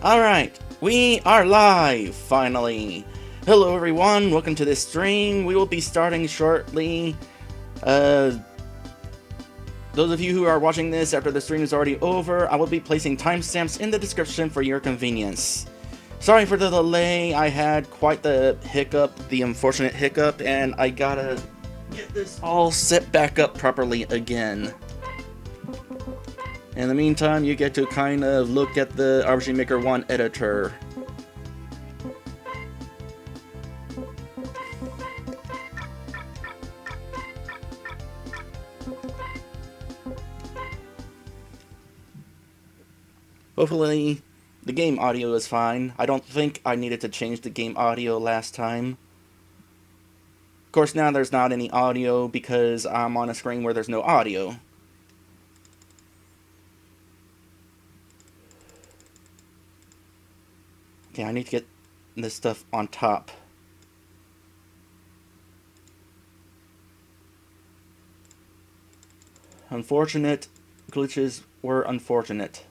Alright, we are live, finally! Hello everyone, welcome to this stream. We will be starting shortly. Those of you who are watching this after the stream is already over, I will be placing timestamps in the description for your convenience. Sorry for the delay, I had quite the hiccup, the unfortunate hiccup, and I gotta get this all set back up properly again. In the meantime, you get to kind of look at the RPG Maker 1 editor. Hopefully, the game audio is fine. I don't think I needed to change the game audio last time. Of course, now there's not any audio because I'm on a screen where there's no audio. Okay, I need to get this stuff on top. Unfortunate glitches were unfortunate.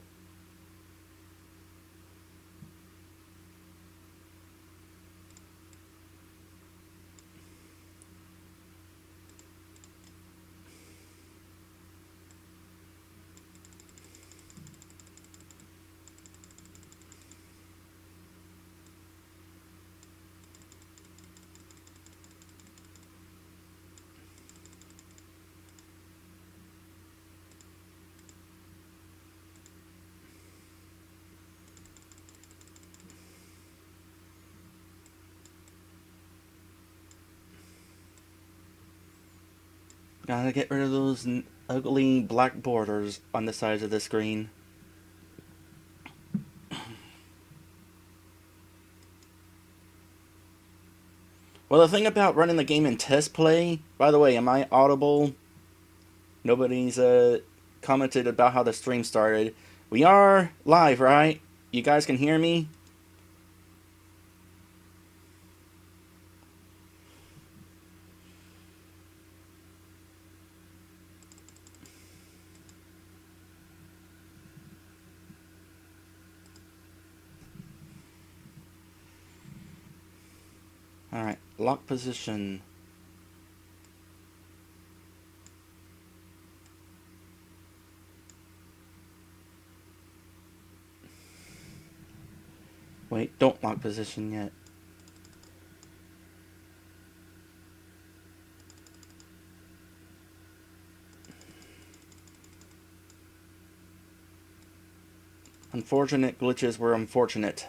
Gotta get rid of those ugly black borders on the sides of the screen. Well, the thing about running the game in test play, by the way, am I audible? Nobody's commented about how the stream started. We are live, right? You guys can hear me? Alright, lock position. Wait, don't lock position yet. Unfortunate glitches were unfortunate.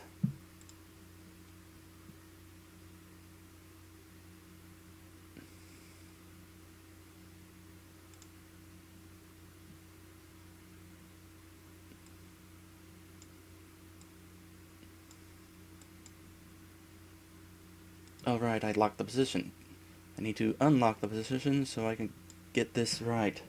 Alright, I locked the position. I need to unlock the position so I can get this right.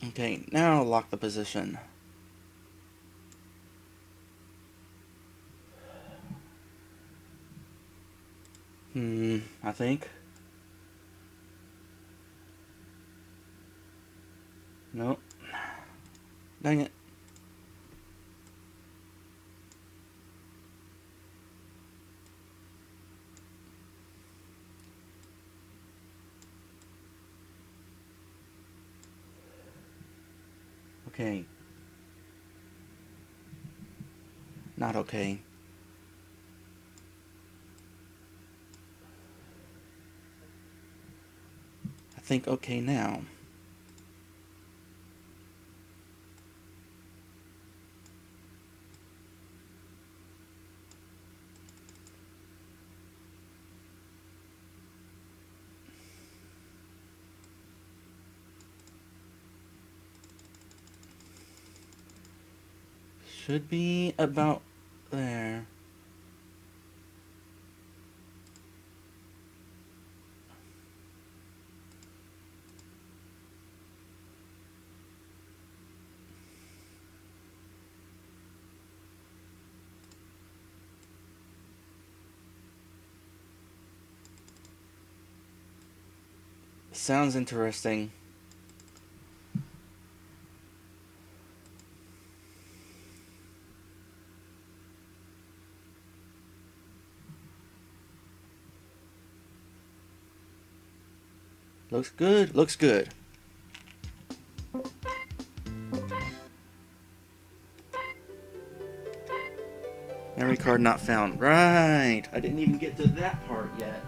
Okay, now lock the position. I think. Nope. Dang it. Okay. Not okay. I think okay now. Should be about there. Sounds interesting. Looks good, looks good. Memory card not found. Right! I didn't even get to that part yet.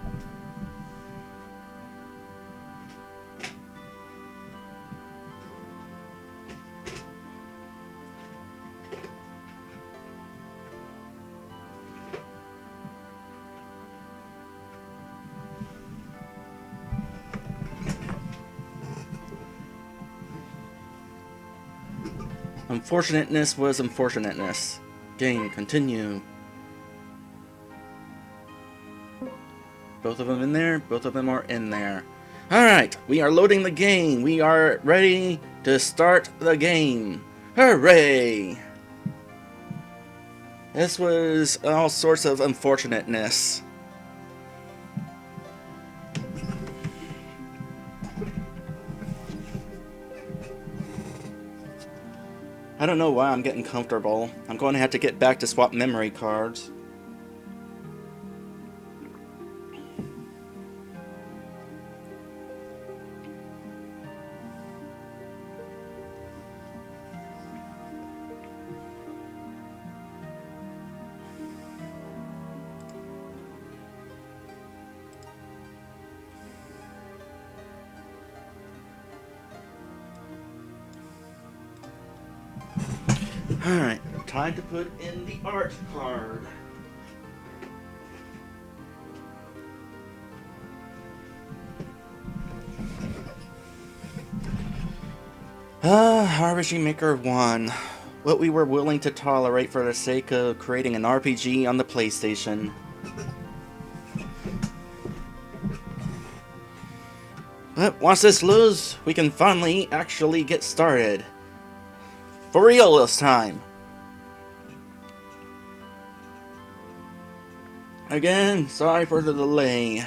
Unfortunateness was unfortunateness. Game, continue. Both of them in there? Both of them are in there. Alright, we are loading the game. We are ready to start the game. Hooray! This was all sorts of unfortunateness. I don't know why I'm getting comfortable. I'm going to have to get back to swap memory cards. Alright, time to put in the art card. RPG Maker 1. What we were willing to tolerate for the sake of creating an RPG on the PlayStation. But once this loads, we can finally actually get started. For real this time. Again, sorry for the delay.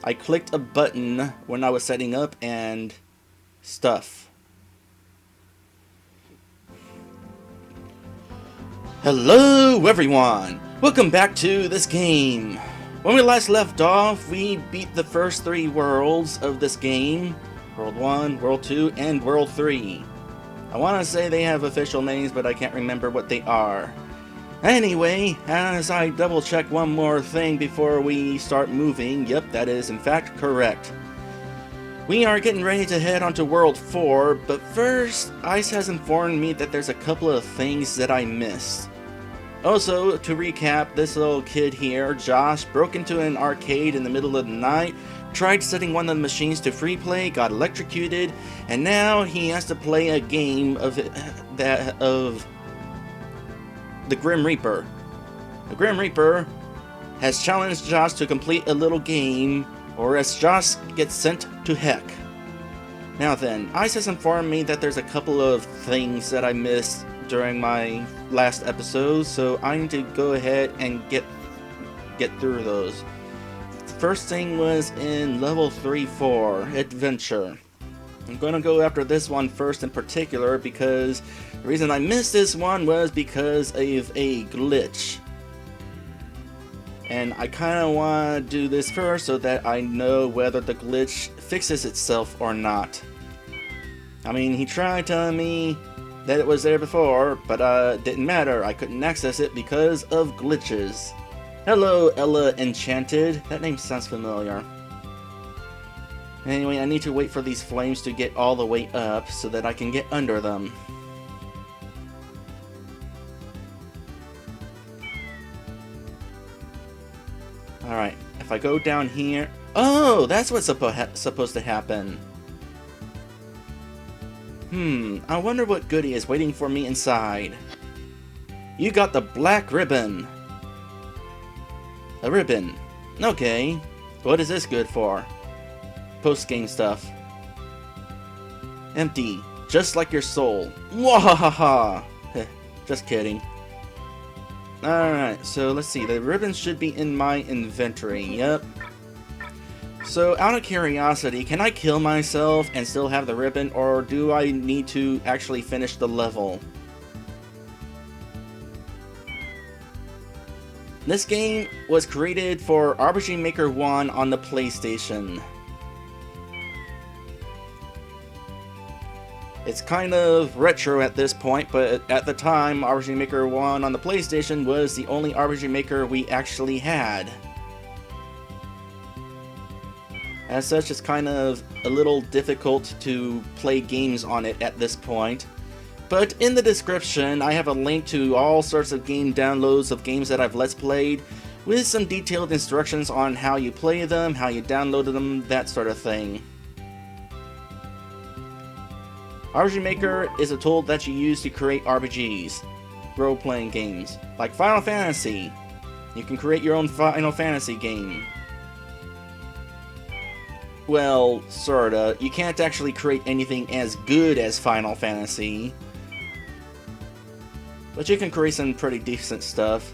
I clicked a button when I was setting up and stuff. Hello everyone! Welcome back to this game. When we last left off, we beat the first 3 worlds of this game. World 1, World 2, and World 3. I want to say they have official names, but I can't remember what they are. Anyway, as I double check one more thing before we start moving, yep, that is in fact correct. We are getting ready to head on to World 4, but first, Ice has informed me that there's a couple of things that I missed. Also, to recap, this little kid here, Josh, broke into an arcade in the middle of the night, tried setting one of the machines to free play, got electrocuted, and now he has to play a game of the Grim Reaper. The Grim Reaper has challenged Josh to complete a little game, or else Josh gets sent to heck. Now then, Ice has informed me that there's a couple of things that I missed during my last episode, so I need to go ahead and get through those. First thing was in level 3-4, Adventure. I'm going to go after this one first in particular because the reason I missed this one was because of a glitch. And I kind of want to do this first so that I know whether the glitch fixes itself or not. I mean, he tried telling me that it was there before, but it didn't matter. I couldn't access it because of glitches. Hello, Ella Enchanted. That name sounds familiar. Anyway, I need to wait for these flames to get all the way up so that I can get under them. Alright, if I go down here... Oh, that's what's supposed to happen. I wonder what goodie is waiting for me inside. You got the black ribbon. A ribbon. Okay. What is this good for? Post-game stuff. Empty. Just like your soul. Mwahaha! Just kidding. Alright, so let's see. The ribbon should be in my inventory. Yep. So, out of curiosity, can I kill myself and still have the ribbon, or do I need to actually finish the level? This game was created for RPG Maker 1 on the PlayStation. It's kind of retro at this point, but at the time, RPG Maker 1 on the PlayStation was the only RPG Maker we actually had. As such, it's kind of a little difficult to play games on it at this point. But in the description, I have a link to all sorts of game downloads of games that I've Let's Played, with some detailed instructions on how you play them, how you download them, that sort of thing. RPG Maker is a tool that you use to create RPGs, role-playing games, like Final Fantasy. You can create your own Final Fantasy game. Well, sorta. You can't actually create anything as good as Final Fantasy, but you can create some pretty decent stuff.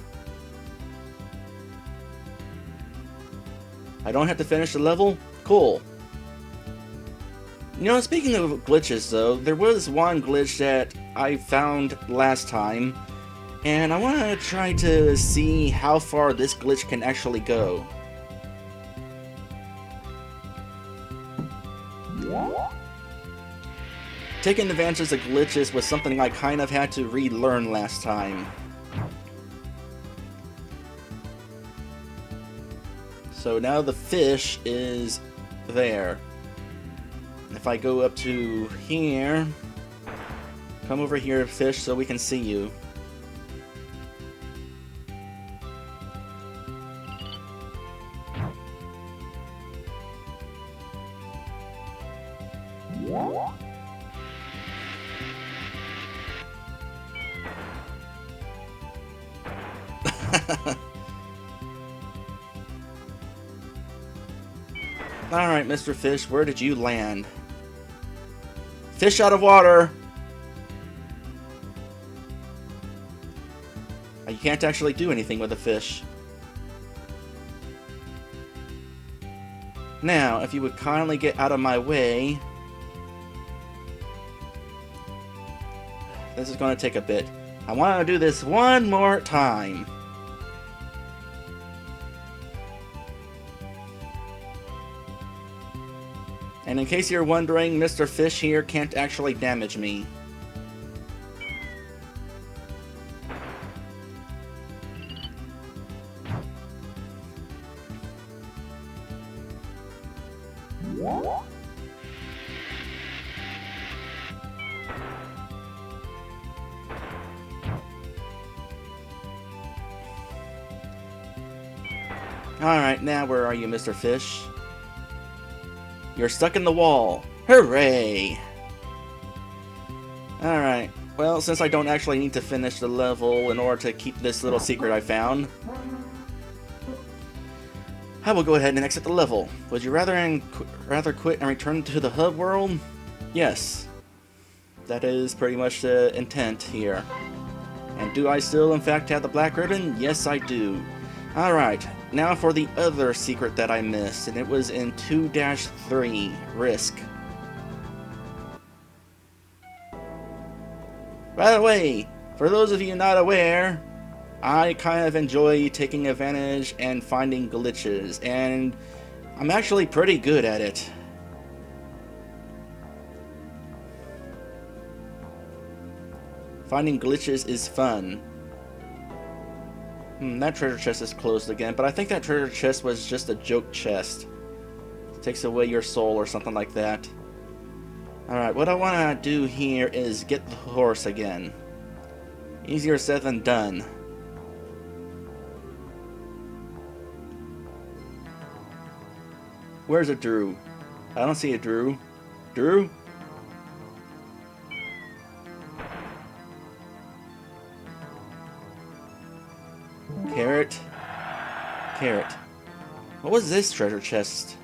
I don't have to finish the level? Cool. You know, speaking of glitches though, there was one glitch that I found last time, and I want to try to see how far this glitch can actually go. Taking advantage of glitches was something I kind of had to relearn last time. So now the fish is there. If I go up to here, come over here, fish, so we can see you. Alright, Mr. Fish, where did you land? Fish out of water! You can't actually do anything with a fish. Now, if you would kindly get out of my way... This is going to take a bit. I want to do this one more time. And in case you're wondering, Mr. Fish here can't actually damage me. Alright, now where are you, Mr. Fish? You're stuck in the wall. Hooray! Alright, well, since I don't actually need to finish the level in order to keep this little secret I found, I will go ahead and exit the level. Would you rather quit and return to the hub world? Yes. That is pretty much the intent here. And do I still in fact have the black ribbon? Yes, I do. Alright, now for the other secret that I missed, and it was in 2-3, Risk. By the way, for those of you not aware, I kind of enjoy taking advantage and finding glitches, and I'm actually pretty good at it. Finding glitches is fun. That treasure chest is closed again, but I think that treasure chest was just a joke chest. It takes away your soul or something like that. Alright, what I want to do here is get the horse again. Easier said than done. Where's a Drew? I don't see a Drew. Drew? Carrot. Carrot. What was this treasure chest?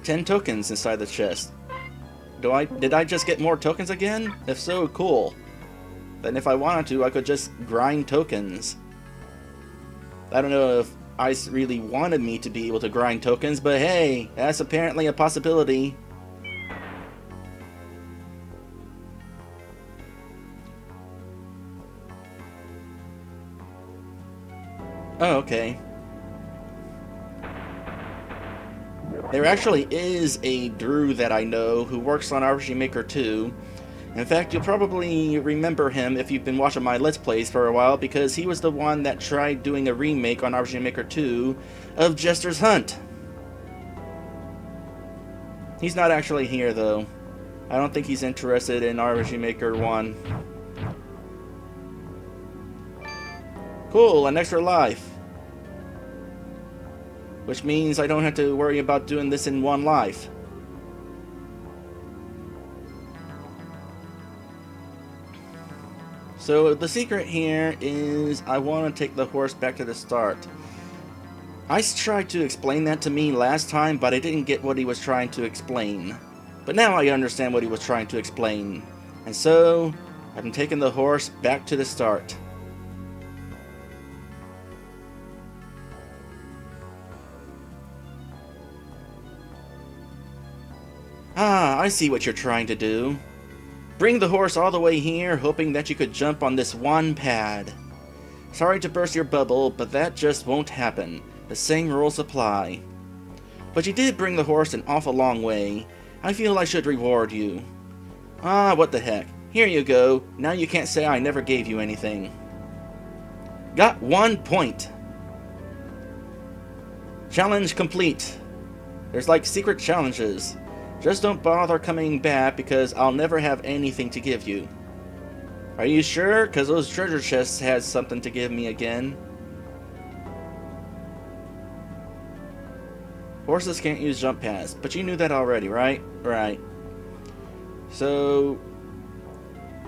$10 tokens inside the chest. Did I just get more tokens again? If so, cool. then if I wanted to, I could just grind tokens. I don't know if Ice really wanted me to be able to grind tokens, but hey, that's apparently a possibility. Oh, okay. There actually is a Drew that I know who works on RPG Maker 2. In fact, you'll probably remember him if you've been watching my Let's Plays for a while, because he was the one that tried doing a remake on RPG Maker 2 of Jester's Hunt. He's not actually here, though. I don't think he's interested in RPG Maker 1. Cool, an extra life. Which means I don't have to worry about doing this in one life. So the secret here is I want to take the horse back to the start. Ice tried to explain that to me last time, but I didn't get what he was trying to explain. But now I understand what he was trying to explain. And so, I'm taking the horse back to the start. Ah, I see what you're trying to do. Bring the horse all the way here, hoping that you could jump on this one pad. Sorry to burst your bubble, but that just won't happen. The same rules apply. But you did bring the horse an awful long way. I feel I should reward you. Ah, what the heck. Here you go. Now you can't say I never gave you anything. Got 1 point. Challenge complete. There's like secret challenges. Just don't bother coming back because I'll never have anything to give you. Are you sure? Because those treasure chests had something to give me again. Horses can't use jump pads, but you knew that already, right? Right. So,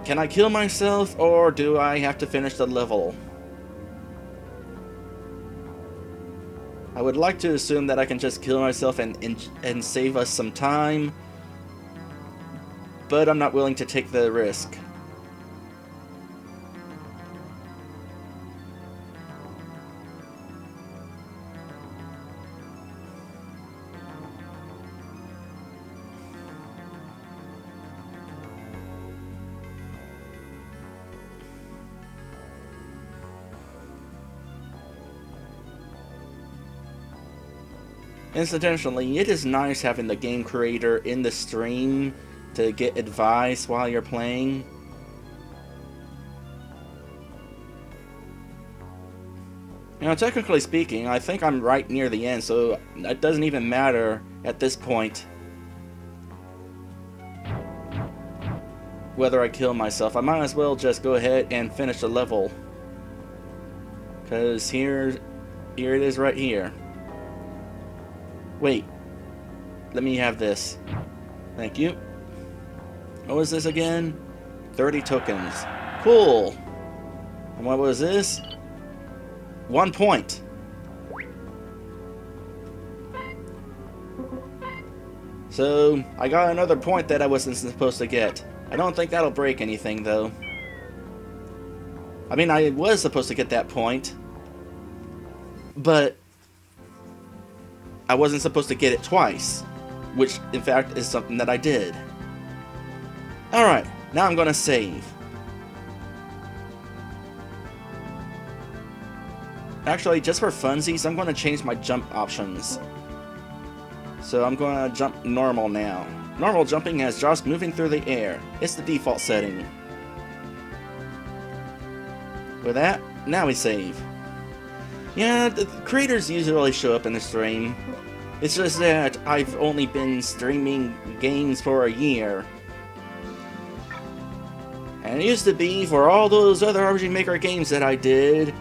can I kill myself or do I have to finish the level? I would like to assume that I can just kill myself and save us some time, but I'm not willing to take the risk. Incidentally, it is nice having the game creator in the stream to get advice while you're playing. You know, technically speaking, I think I'm right near the end, so it doesn't even matter at this point whether I kill myself. I might as well just go ahead and finish the level. Because here it is right here. Wait, let me have this. Thank you. What was this again? 30 tokens. Cool. And what was this? 1 point. So, I got another point that I wasn't supposed to get. I don't think that'll break anything, though. I mean, I was supposed to get that point, but I wasn't supposed to get it twice, which in fact is something that I did. Alright, now I'm gonna save. Actually, just for funsies, I'm gonna change my jump options. So I'm gonna jump normal now. Normal jumping has just moving through the air. It's the default setting. With that, now we save. Yeah, the creators usually show up in the stream. It's just that I've only been streaming games for a year. And it used to be for all those other RPG Maker games that I did,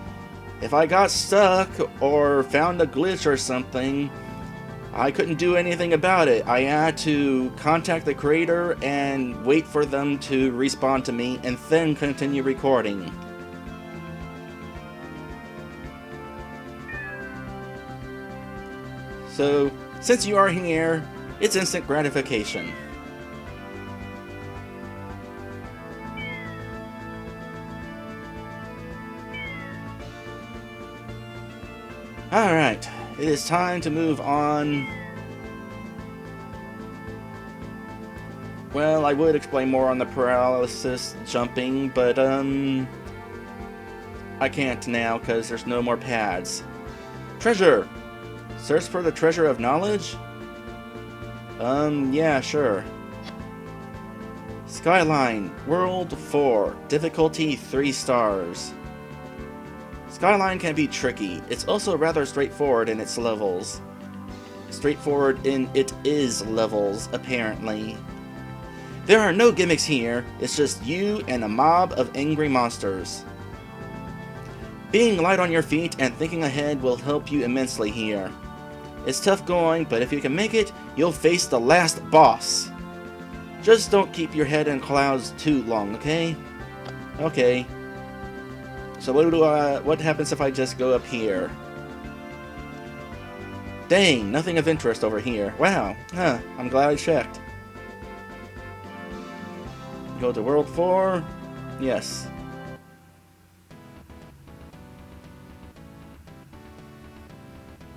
if I got stuck or found a glitch or something, I couldn't do anything about it. I had to contact the creator and wait for them to respond to me and then continue recording. So, since you are here, it's instant gratification. Alright, it is time to move on. Well, I would explain more on the paralysis jumping, but I can't now because there's no more pads. Treasure! Search for the treasure of knowledge? Yeah, sure. Skyline, World 4, difficulty 3 stars. Skyline can be tricky. It's also rather straightforward in its levels. Straightforward in it is levels, apparently. There are no gimmicks here, it's just you and a mob of angry monsters. Being light on your feet and thinking ahead will help you immensely here. It's tough going, but if you can make it, you'll face the last boss. Just don't keep your head in clouds too long, okay? Okay. So what happens if I just go up here? Dang, nothing of interest over here. Wow, I'm glad I checked. Go to World 4? Yes.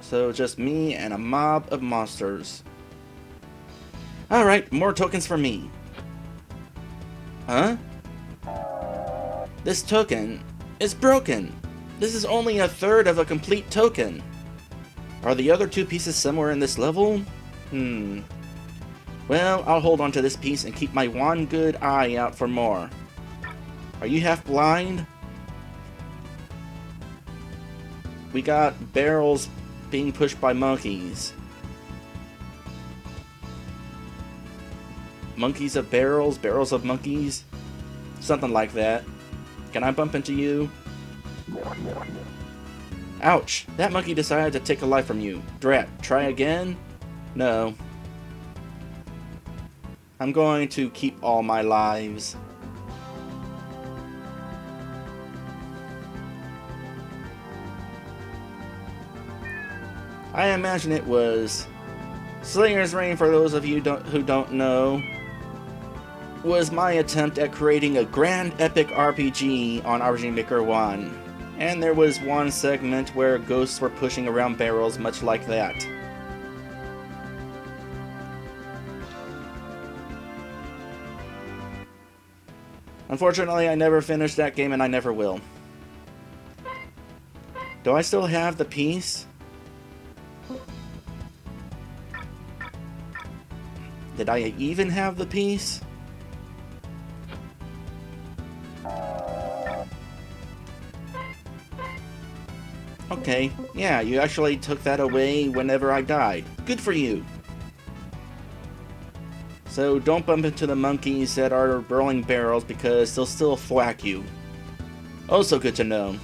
So just me and a mob of monsters. Alright, more tokens for me. Huh? This token is broken. This is only a third of a complete token. Are the other 2 pieces somewhere in this level? Well, I'll hold on to this piece and keep my one good eye out for more. Are you half blind? We got barrels being pushed by monkeys. Monkeys of barrels, barrels of monkeys? Something like that. Can I bump into you? Ouch! That monkey decided to take a life from you. Drat, try again? No. I'm going to keep all my lives. I imagine it was Slayer's Reign, for those of you who don't know, was my attempt at creating a grand epic RPG on RPG Maker 1. And there was one segment where ghosts were pushing around barrels much like that. Unfortunately, I never finished that game and I never will. Do I still have the piece? Did I even have the piece? Okay, yeah, you actually took that away whenever I died. Good for you. So don't bump into the monkeys that are burrowing barrels because they'll still thwack you. Also good to know.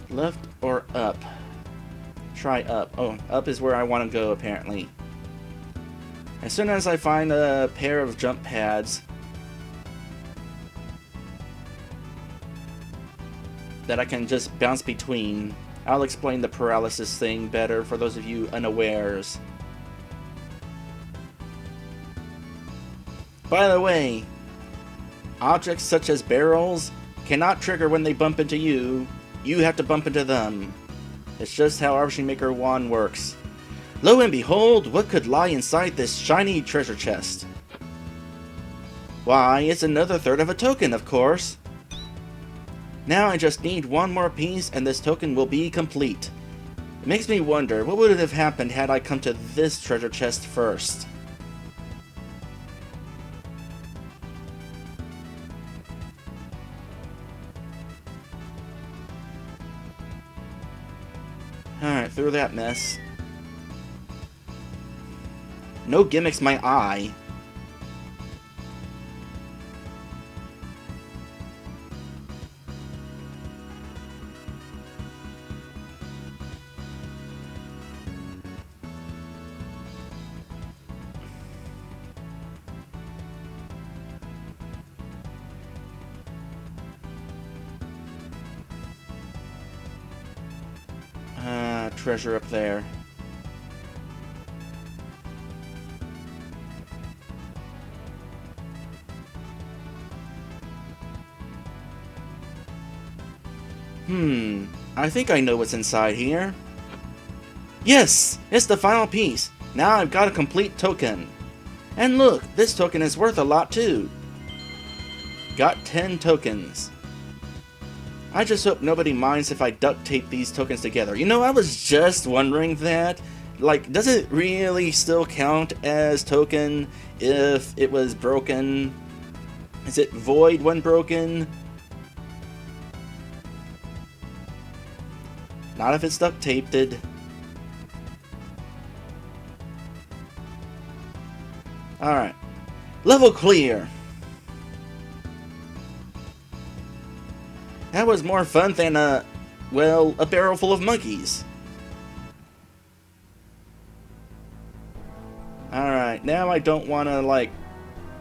Left or up? Try up. Oh, up is where I want to go, apparently. As soon as I find a pair of jump pads that I can just bounce between, I'll explain the paralysis thing better for those of you unawares. By the way, objects such as barrels cannot trigger when they bump into you. You have to bump into them. It's just how RPG Maker 1 works. Lo and behold, what could lie inside this shiny treasure chest? Why, it's another third of a token, of course. Now I just need one more piece and this token will be complete. It makes me wonder, what would have happened had I come to this treasure chest first? Alright, through that mess. No gimmicks, my eye. treasure up there. I think I know what's inside here. Yes! It's the final piece! Now I've got a complete token. And look, this token is worth a lot too. Got 10 tokens. I just hope nobody minds if I duct tape these tokens together. You know, I was just wondering that. Like, does it really still count as token if it was broken? Is it void when broken? Not if it's duct taped. Alright. Level clear! That was more fun than a barrel full of monkeys. Alright, now I don't want to, like,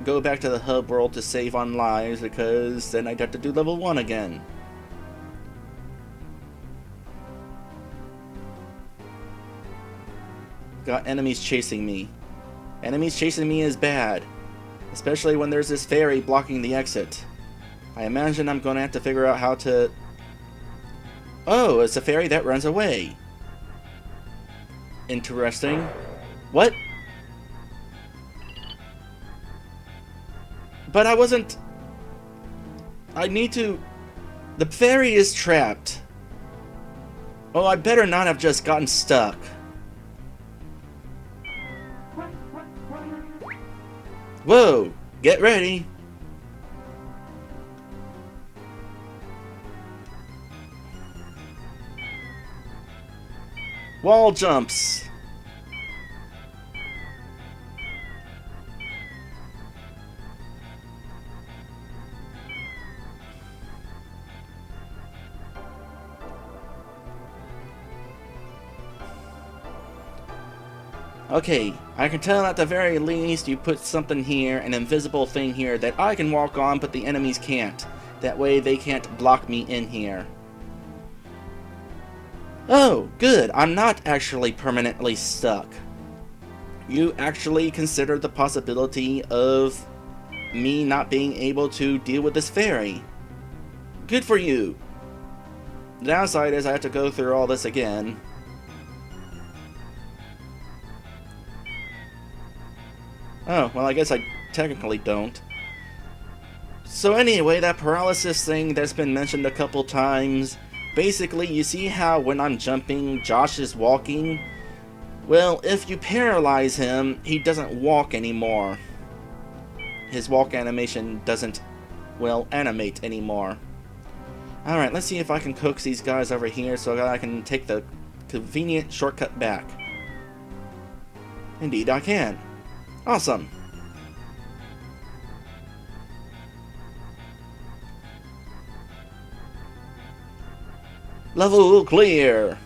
go back to the hub world to save on lives, because then I'd have to do level 1 again. Got enemies chasing me. Enemies chasing me is bad. Especially when there's this fairy blocking the exit. I imagine I'm going to have to figure out how to... Oh, it's a fairy that runs away. Interesting. What? But I wasn't... I need to... The fairy is trapped. Oh, I better not have just gotten stuck. Whoa! Get ready! Wall jumps! Okay, I can tell at the very least you put something here, an invisible thing here that I can walk on but the enemies can't. That way they can't block me in here. Oh, good, I'm not actually permanently stuck. You actually considered the possibility of me not being able to deal with this fairy. Good for you. The downside is I have to go through all this again. Oh, well, I guess I technically don't. So anyway, that paralysis thing that's been mentioned a couple times, basically, you see how when I'm jumping, Josh is walking? Well, if you paralyze him, he doesn't walk anymore. His walk animation doesn't, well, animate anymore. Alright, let's see if I can coax these guys over here so that I can take the convenient shortcut back. Indeed I can. Awesome. Level clear.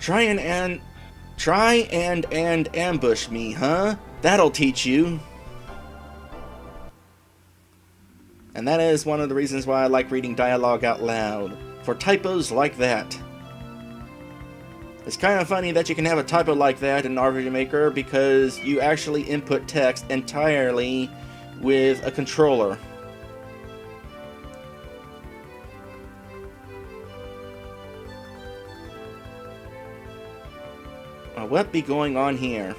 Try and ambush me, huh? That'll teach you. And that is one of the reasons why I like reading dialogue out loud. For typos like that. It's kind of funny that you can have a typo like that in RPG Maker because you actually input text entirely with a controller. What be going on here?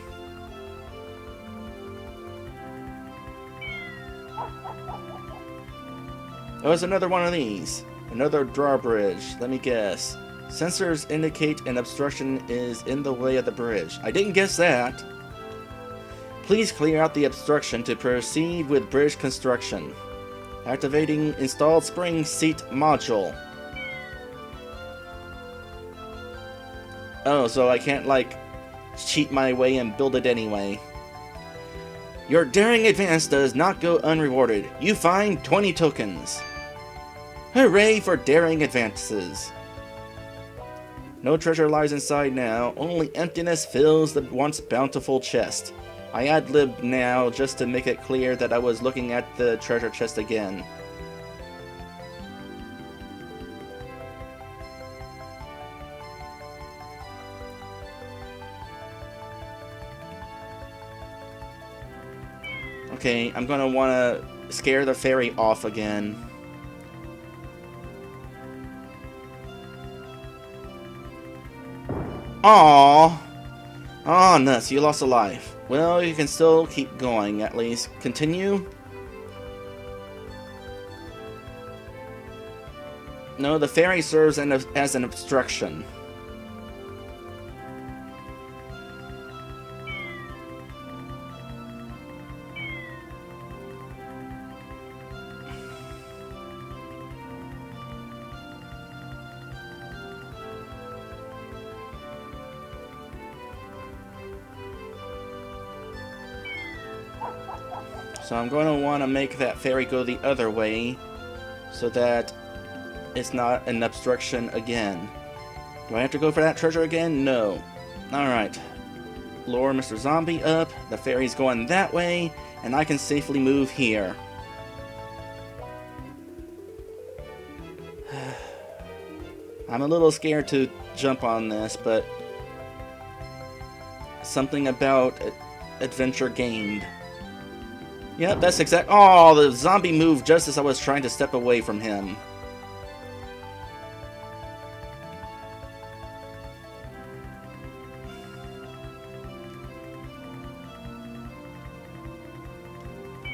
Oh, it's another one of these. Another drawbridge. Let me guess. Sensors indicate an obstruction is in the way of the bridge. I didn't guess that. Please clear out the obstruction to proceed with bridge construction. Activating installed spring seat module. Oh, so I can't, like, cheat my way and build it anyway. Your daring advance does not go unrewarded. You find 20 tokens. Hooray for daring advances. No treasure lies inside now, only emptiness fills the once bountiful chest. I ad-libbed now just to make it clear that I was looking at the treasure chest again. Okay, I'm gonna wanna scare the fairy off again. Aww! Aw, nuts, you lost a life. Well, you can still keep going, at least. Continue? No, the fairy serves as an obstruction. So I'm going to want to make that fairy go the other way so that it's not an obstruction again. Do I have to go for that treasure again? No. Alright. Lure Mr. Zombie up, the fairy's going that way, and I can safely move here. I'm a little scared to jump on this, but something about adventure gained. Yep, that's exact. Oh, the zombie moved just as I was trying to step away from him.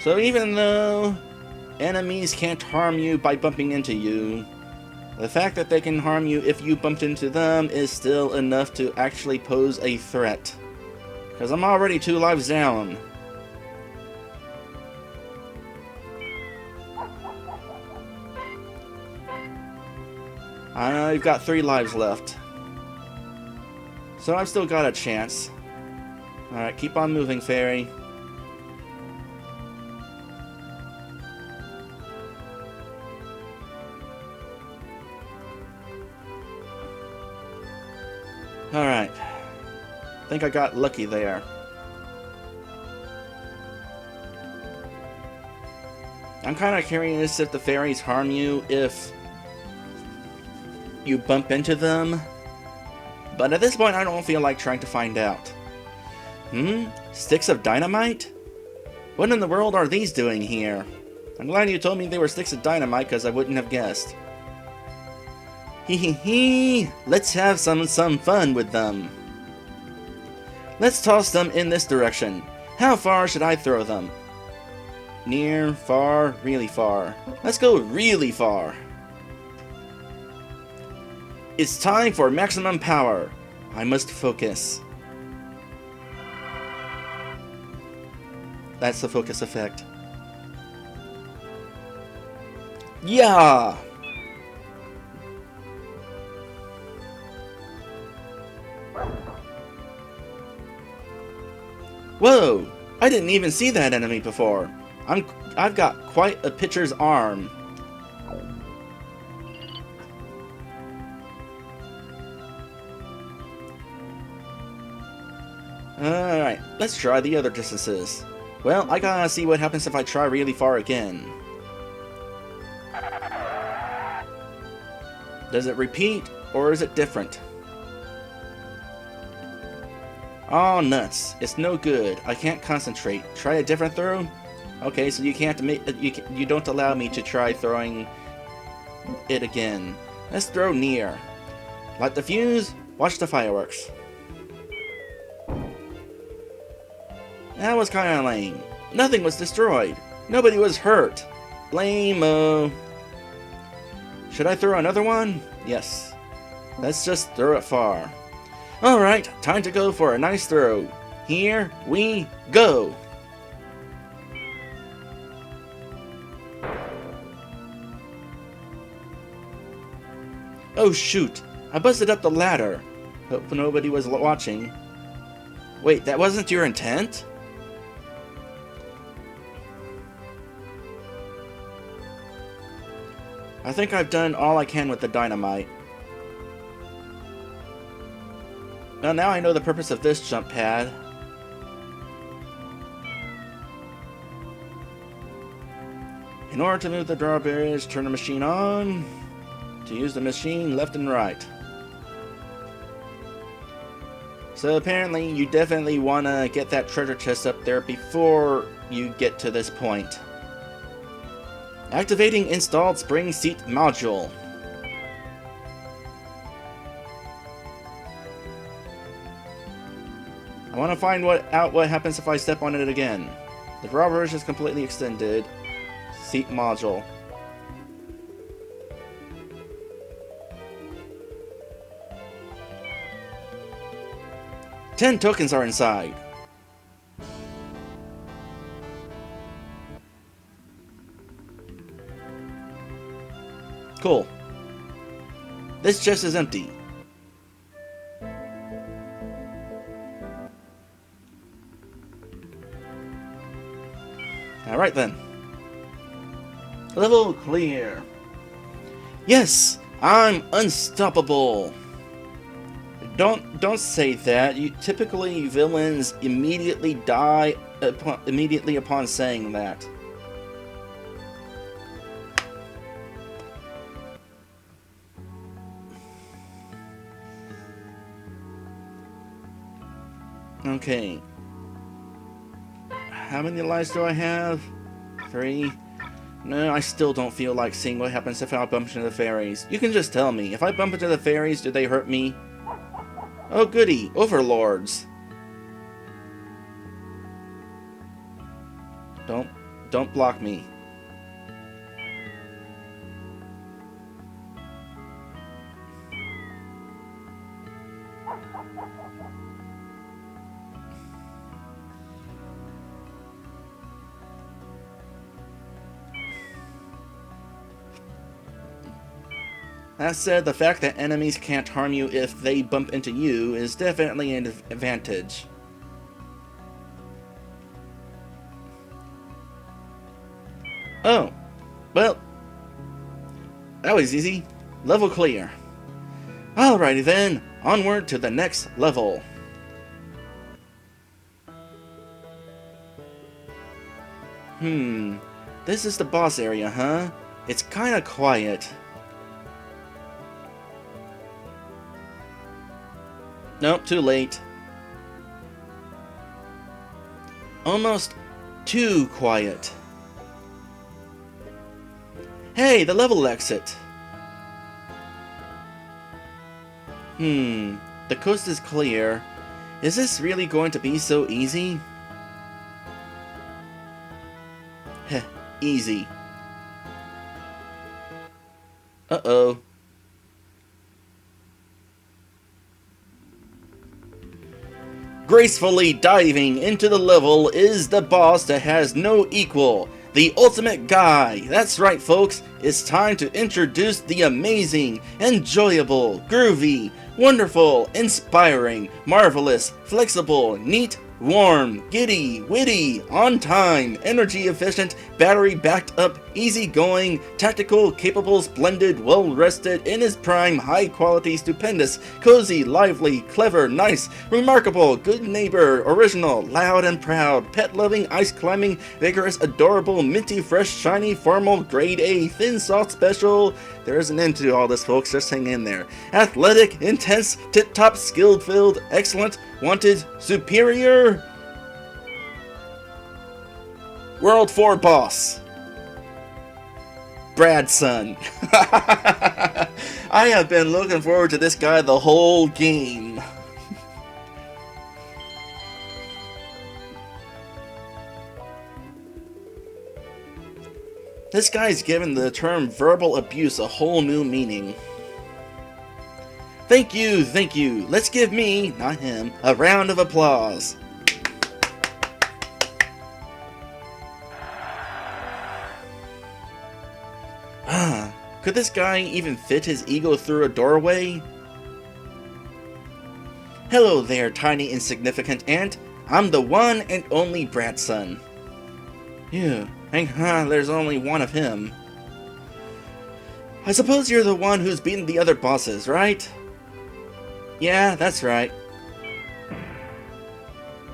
So even though enemies can't harm you by bumping into you, the fact that they can harm you if you bumped into them is still enough to actually pose a threat. Because I'm already 2 lives down. I know you've got 3 lives left. So I've still got a chance. Alright, keep on moving, fairy. Alright. I think I got lucky there. I'm kind of curious if the fairies harm you if you bump into them. But at this point, I don't feel like trying to find out. Sticks of dynamite? What in the world are these doing here? I'm glad you told me they were sticks of dynamite, because I wouldn't have guessed. Hee hee hee! Let's have some fun with them. Let's toss them in this direction. How far should I throw them? Near, far, really far. Let's go really far. It's time for maximum power. I must focus. That's the focus effect. Yeah! Whoa! I didn't even see that enemy before. I've got quite a pitcher's arm. Alright, let's try the other distances. Well, I gotta see what happens if I try really far again. Does it repeat, or is it different? Oh, nuts. It's no good. I can't concentrate. Try a different throw? Okay, so you can't you don't allow me to try throwing it again. Let's throw near. Light the fuse, watch the fireworks. That was kinda lame. Nothing was destroyed. Nobody was hurt. Lame-o. Should I throw another one? Yes. Let's just throw it far. Alright, time to go for a nice throw. Here we go! Oh shoot! I busted up the ladder. Hope nobody was watching. Wait, that wasn't your intent? I think I've done all I can with the dynamite. Well, now I know the purpose of this jump pad. In order to move the drawbridge, turn the machine on. To use the machine, left and right. So apparently you definitely want to get that treasure chest up there before you get to this point. Activating installed spring seat module. I want to find out what happens if I step on it again. The drawbridge is completely extended. Seat module. Ten tokens are inside. Cool. This chest is empty. Alright then. Level clear. Yes, I'm unstoppable. Don't say that. Typically villains immediately die immediately upon saying that. Okay. How many lives do I have? 3. No, I still don't feel like seeing what happens if I bump into the fairies. You can just tell me. If I bump into the fairies, do they hurt me? Oh goody, overlords. Don't block me. That said, the fact that enemies can't harm you if they bump into you is definitely an advantage. Oh, well, that was easy. Level clear. Alrighty then, onward to the next level. This is the boss area, huh? It's kinda quiet. Nope, too late. Almost too quiet. Hey, the level exit. The coast is clear. Is this really going to be so easy? Heh, easy. Uh-oh. Gracefully diving into the level is the boss that has no equal, the ultimate guy. That's right, folks, it's time to introduce the amazing, enjoyable, groovy, wonderful, inspiring, marvelous, flexible, neat, warm, giddy, witty, on time, energy efficient, battery backed up, easygoing, tactical, capable, splendid, well rested, in his prime, high quality, stupendous, cozy, lively, clever, nice, remarkable, good neighbor, original, loud and proud, pet loving, ice climbing, vigorous, adorable, minty, fresh, shiny, formal, grade A, thin, soft, special. There's an end to all this, folks, just hang in there. Athletic, intense, tip top, skilled filled, excellent, wanted, superior. World 4 boss. Bradson. I have been looking forward to this guy the whole game. This guy's given the term verbal abuse a whole new meaning. Thank you, thank you. Let's give me, not him, a round of applause. Could this guy even fit his ego through a doorway? Hello there, tiny insignificant ant. I'm the one and only Bradson. Phew, there's only one of him. I suppose you're the one who's beaten the other bosses, right? Yeah, that's right.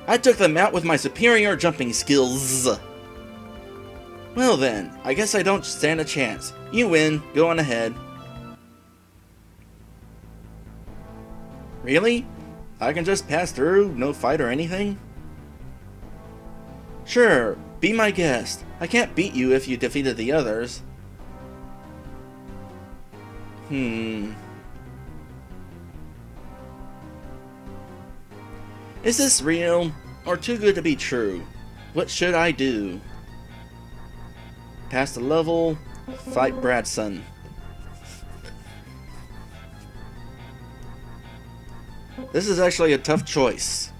I took them out with my superior jumping skills. Well then, I guess I don't stand a chance. You win, go on ahead. Really? I can just pass through, no fight or anything? Sure, be my guest. I can't beat you if you defeated the others. Is this real, or too good to be true? What should I do? Pass the level, fight Bradson. This is actually a tough choice,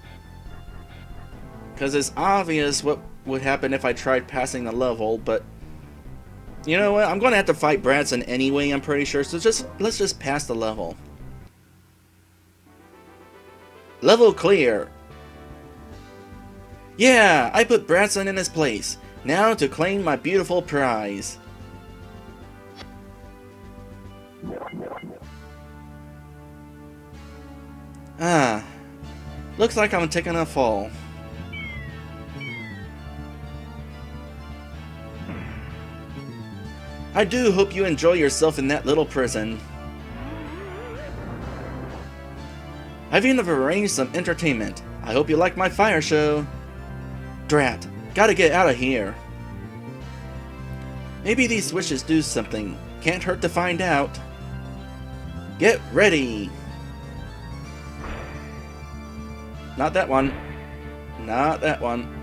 because it's obvious what would happen if I tried passing the level, but you know what? I'm going to have to fight Bradson anyway, I'm pretty sure, so let's just pass the level. Level clear. Yeah, I put Bradson in his place. Now to claim my beautiful prize. Looks like I'm taking a fall. I do hope you enjoy yourself in that little prison. I've even arranged some entertainment. I hope you like my fire show. Drat, gotta get out of here. Maybe these switches do something. Can't hurt to find out. Get ready! Not that one. Not that one.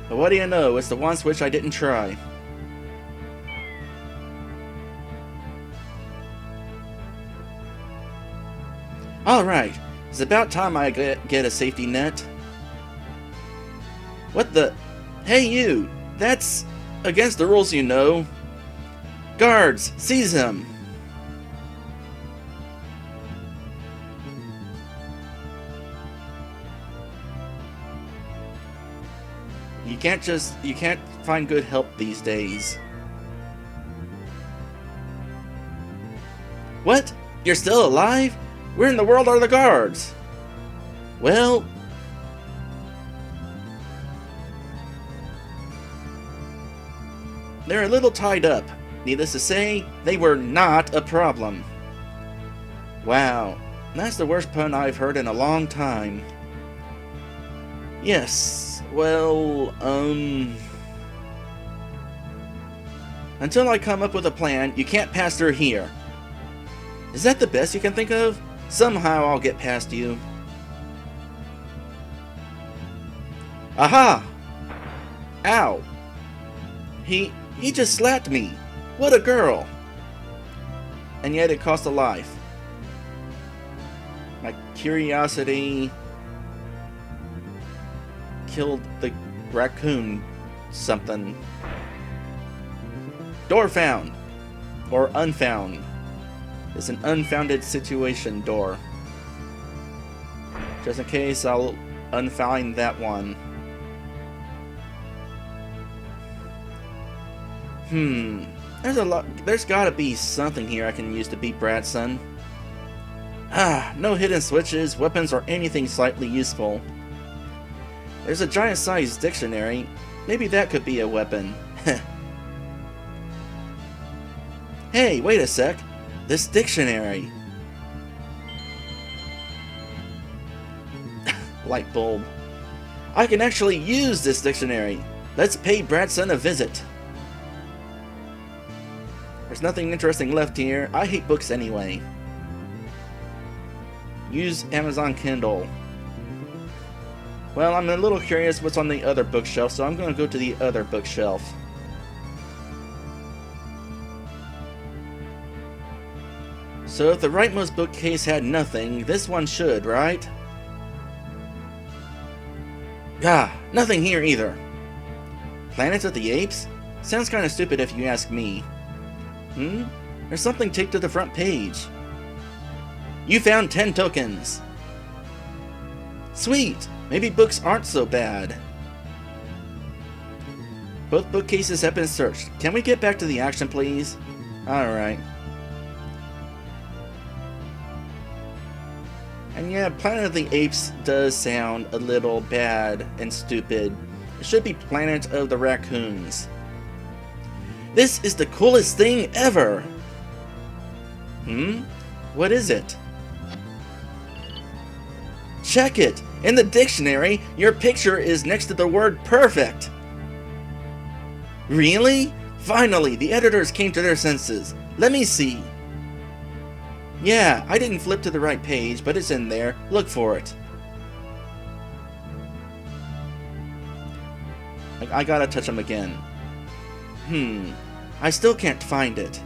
But what do you know, it's the one switch I didn't try. Alright, it's about time I get a safety net. What the? Hey you! That's against the rules, you know. Guards, seize him! You can't find good help these days. What? You're still alive? Where in the world are the guards? Well... they're a little tied up. Needless to say, they were not a problem. Wow, that's the worst pun I've heard in a long time. Yes, well, until I come up with a plan, you can't pass through here. Is that the best you can think of? Somehow I'll get past you. Aha! Ow! He just slapped me. What a girl! And yet it cost a life. My curiosity killed the raccoon something. Door found! Or unfound. It's an unfounded situation door. Just in case, I'll unfind that one. There's gotta be something here I can use to beat Bradson. No hidden switches, weapons, or anything slightly useful. There's a giant-sized dictionary. Maybe that could be a weapon. Hey, wait a sec. This dictionary. Light bulb. I can actually use this dictionary. Let's pay Bradson a visit. There's nothing interesting left here. I hate books anyway. Use Amazon Kindle. Well, I'm a little curious what's on the other bookshelf, so I'm going to go to the other bookshelf. So if the rightmost bookcase had nothing, this one should, right? Nothing here either. Planet of the Apes? Sounds kind of stupid if you ask me. There's something taped to the front page. You found 10 tokens. Sweet! Maybe books aren't so bad. Both bookcases have been searched. Can we get back to the action, please? Alright. And yeah, Planet of the Apes does sound a little bad and stupid. It should be Planet of the Raccoons. This is the coolest thing ever! What is it? Check it! In the dictionary, your picture is next to the word perfect! Really? Finally, the editors came to their senses. Let me see. Yeah, I didn't flip to the right page, but it's in there. Look for it. I gotta touch them again. I still can't find it.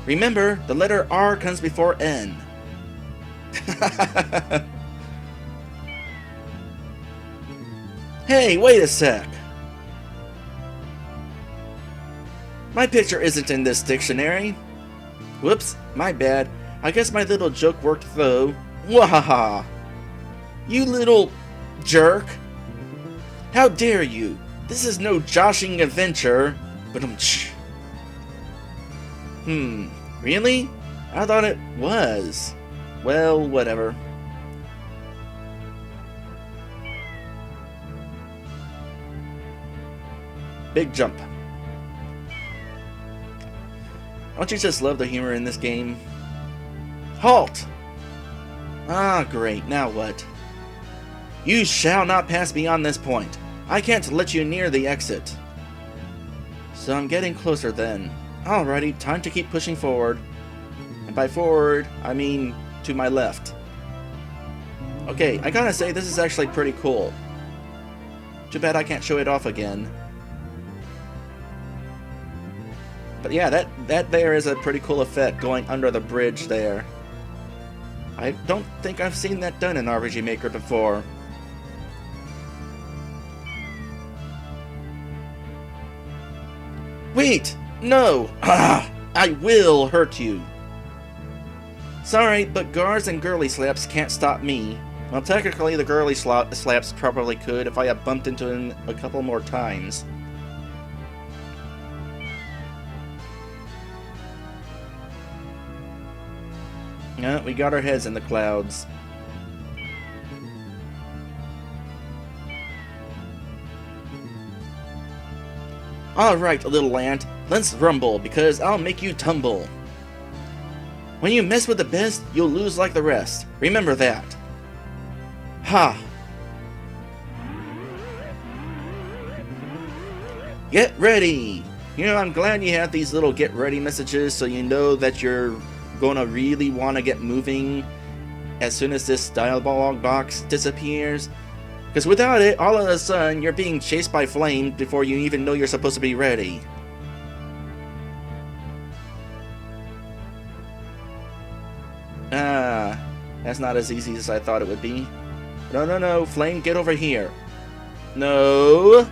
Remember, the letter R comes before N. Hey, wait a sec. My picture isn't in this dictionary. Whoops, my bad. I guess my little joke worked though. Wahaha! You little jerk! How dare you! This is no joshing adventure. But really? I thought it was. Well, whatever. Big jump. Don't you just love the humor in this game? Halt! Ah, great. Now what? You shall not pass beyond this point. I can't let you near the exit. So I'm getting closer then. Alrighty, time to keep pushing forward. And by forward, I mean to my left. Okay, I gotta say, this is actually pretty cool. Too bad I can't show it off again. But yeah, that there is a pretty cool effect going under the bridge there. I don't think I've seen that done in RPG Maker before. Wait! No! Ah! I will hurt you! Sorry, but guards and girly slaps can't stop me. Well, technically the girly slaps probably could if I had bumped into him a couple more times. Yeah, we got our heads in the clouds. Alright, little ant, let's rumble, because I'll make you tumble. When you mess with the best, you'll lose like the rest. Remember that. Ha! Get ready! You know, I'm glad you have these little get ready messages so you know that you're gonna really want to get moving as soon as this dialogue box disappears. Because without it, all of a sudden, you're being chased by flames before you even know you're supposed to be ready. Ah, that's not as easy as I thought it would be. No, no, no, flame, get over here. No!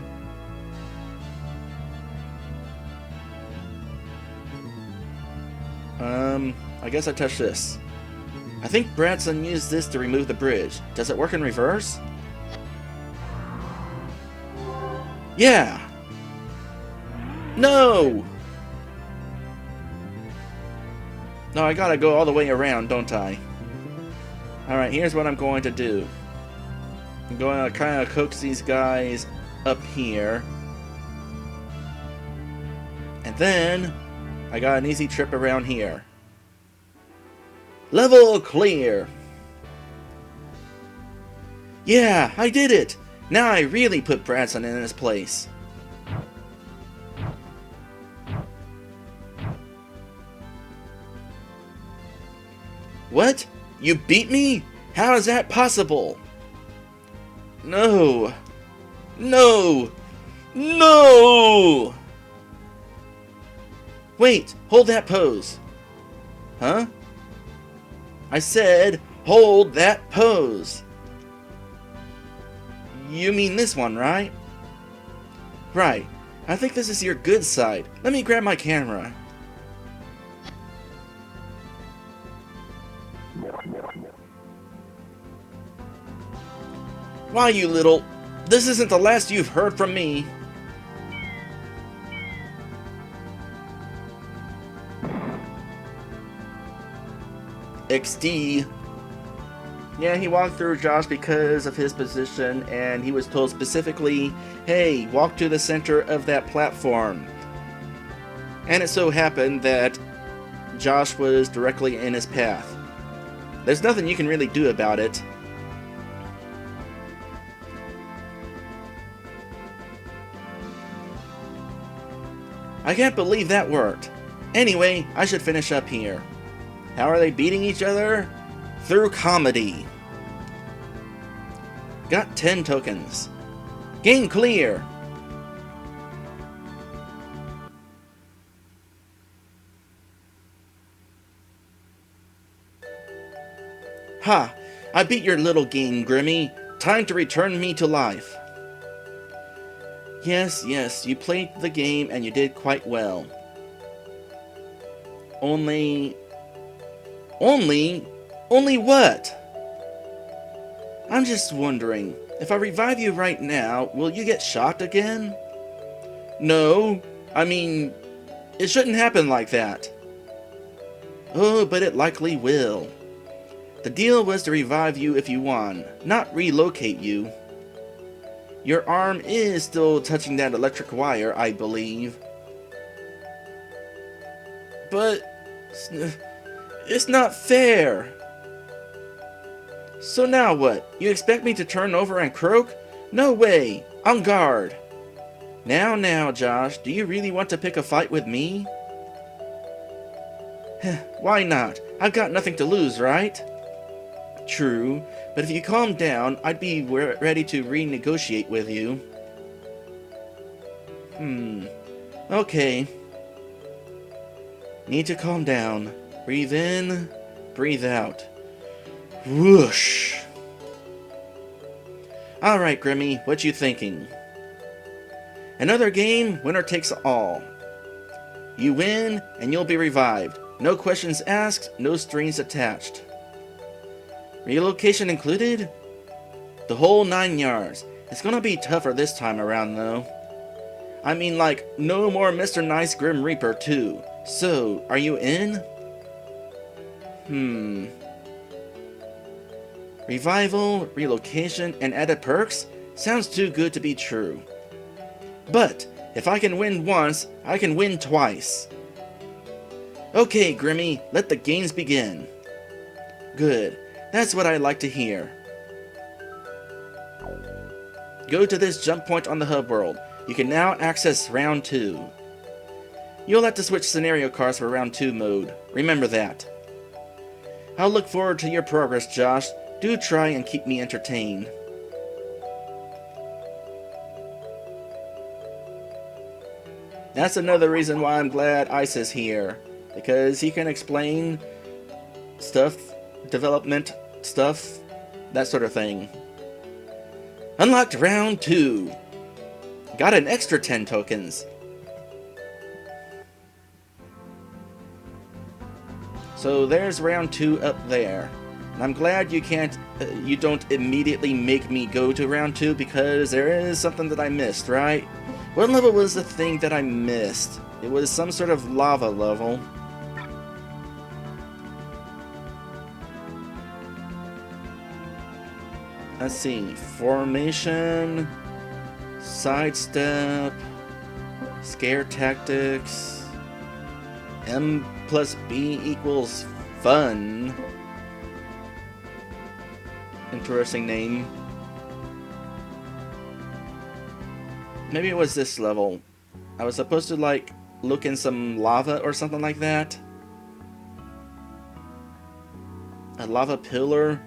I guess I touched this. I think Bradson used this to remove the bridge. Does it work in reverse? Yeah! No! No, I gotta go all the way around, don't I? Alright, here's what I'm going to do. I'm going to kind of coax these guys up here. And then, I got an easy trip around here. Level clear! Yeah, I did it! Now I really put Bradson in his place. What? You beat me? How is that possible? No! No! No! Wait! Hold that pose! Huh? I said, hold that pose! You mean this one, right? Right. I think this is your good side. Let me grab my camera. Why, you little... This isn't the last you've heard from me. XD. Yeah, he walked through Josh because of his position, and he was told specifically, hey, walk to the center of that platform. And it so happened that Josh was directly in his path. There's nothing you can really do about it. I can't believe that worked. Anyway, I should finish up here. How are they beating each other? Through comedy. Got 10 tokens. Game clear! Ha! I beat your little game, Grimmy. Time to return me to life. Yes, you played the game and you did quite well. Only what? I'm just wondering, if I revive you right now, will you get shocked again? No, I mean, it shouldn't happen like that. Oh, but it likely will. The deal was to revive you if you won, not relocate you. Your arm is still touching that electric wire, I believe. But it's not fair. So now what? You expect me to turn over and croak? No way! On guard! Now, Josh, do you really want to pick a fight with me? Why not? I've got nothing to lose, right? True, but if you calm down, I'd be ready to renegotiate with you. Okay. Need to calm down. Breathe in, breathe out. Whoosh. Alright, Grimmy, what you thinking? Another game, winner takes all. You win, and you'll be revived. No questions asked, no strings attached. Relocation included? The whole 9 yards. It's gonna be tougher this time around, though. I mean, like, no more Mr. Nice Grim Reaper, too. So, are you in? Revival, relocation, and added perks? Sounds too good to be true. But, if I can win once, I can win twice. Okay, Grimmy, let the games begin. Good. That's what I like to hear. Go to this jump point on the hub world. You can now access round 2. You'll have to switch scenario cards for round 2 mode. Remember that. I'll look forward to your progress, Josh. Do try and keep me entertained. That's another reason why I'm glad Ice is here. Because he can explain stuff, development stuff, that sort of thing. Unlocked round 2. Got an extra 10 tokens. So there's round 2 up there. And I'm glad you don't immediately make me go to round 2 because there is something that I missed, right? What level was the thing that I missed? It was some sort of lava level. Let's see, formation, sidestep, scare tactics, M plus B equals fun. Interesting name. Maybe it was this level. I was supposed to like look in some lava or something like that. A lava pillar.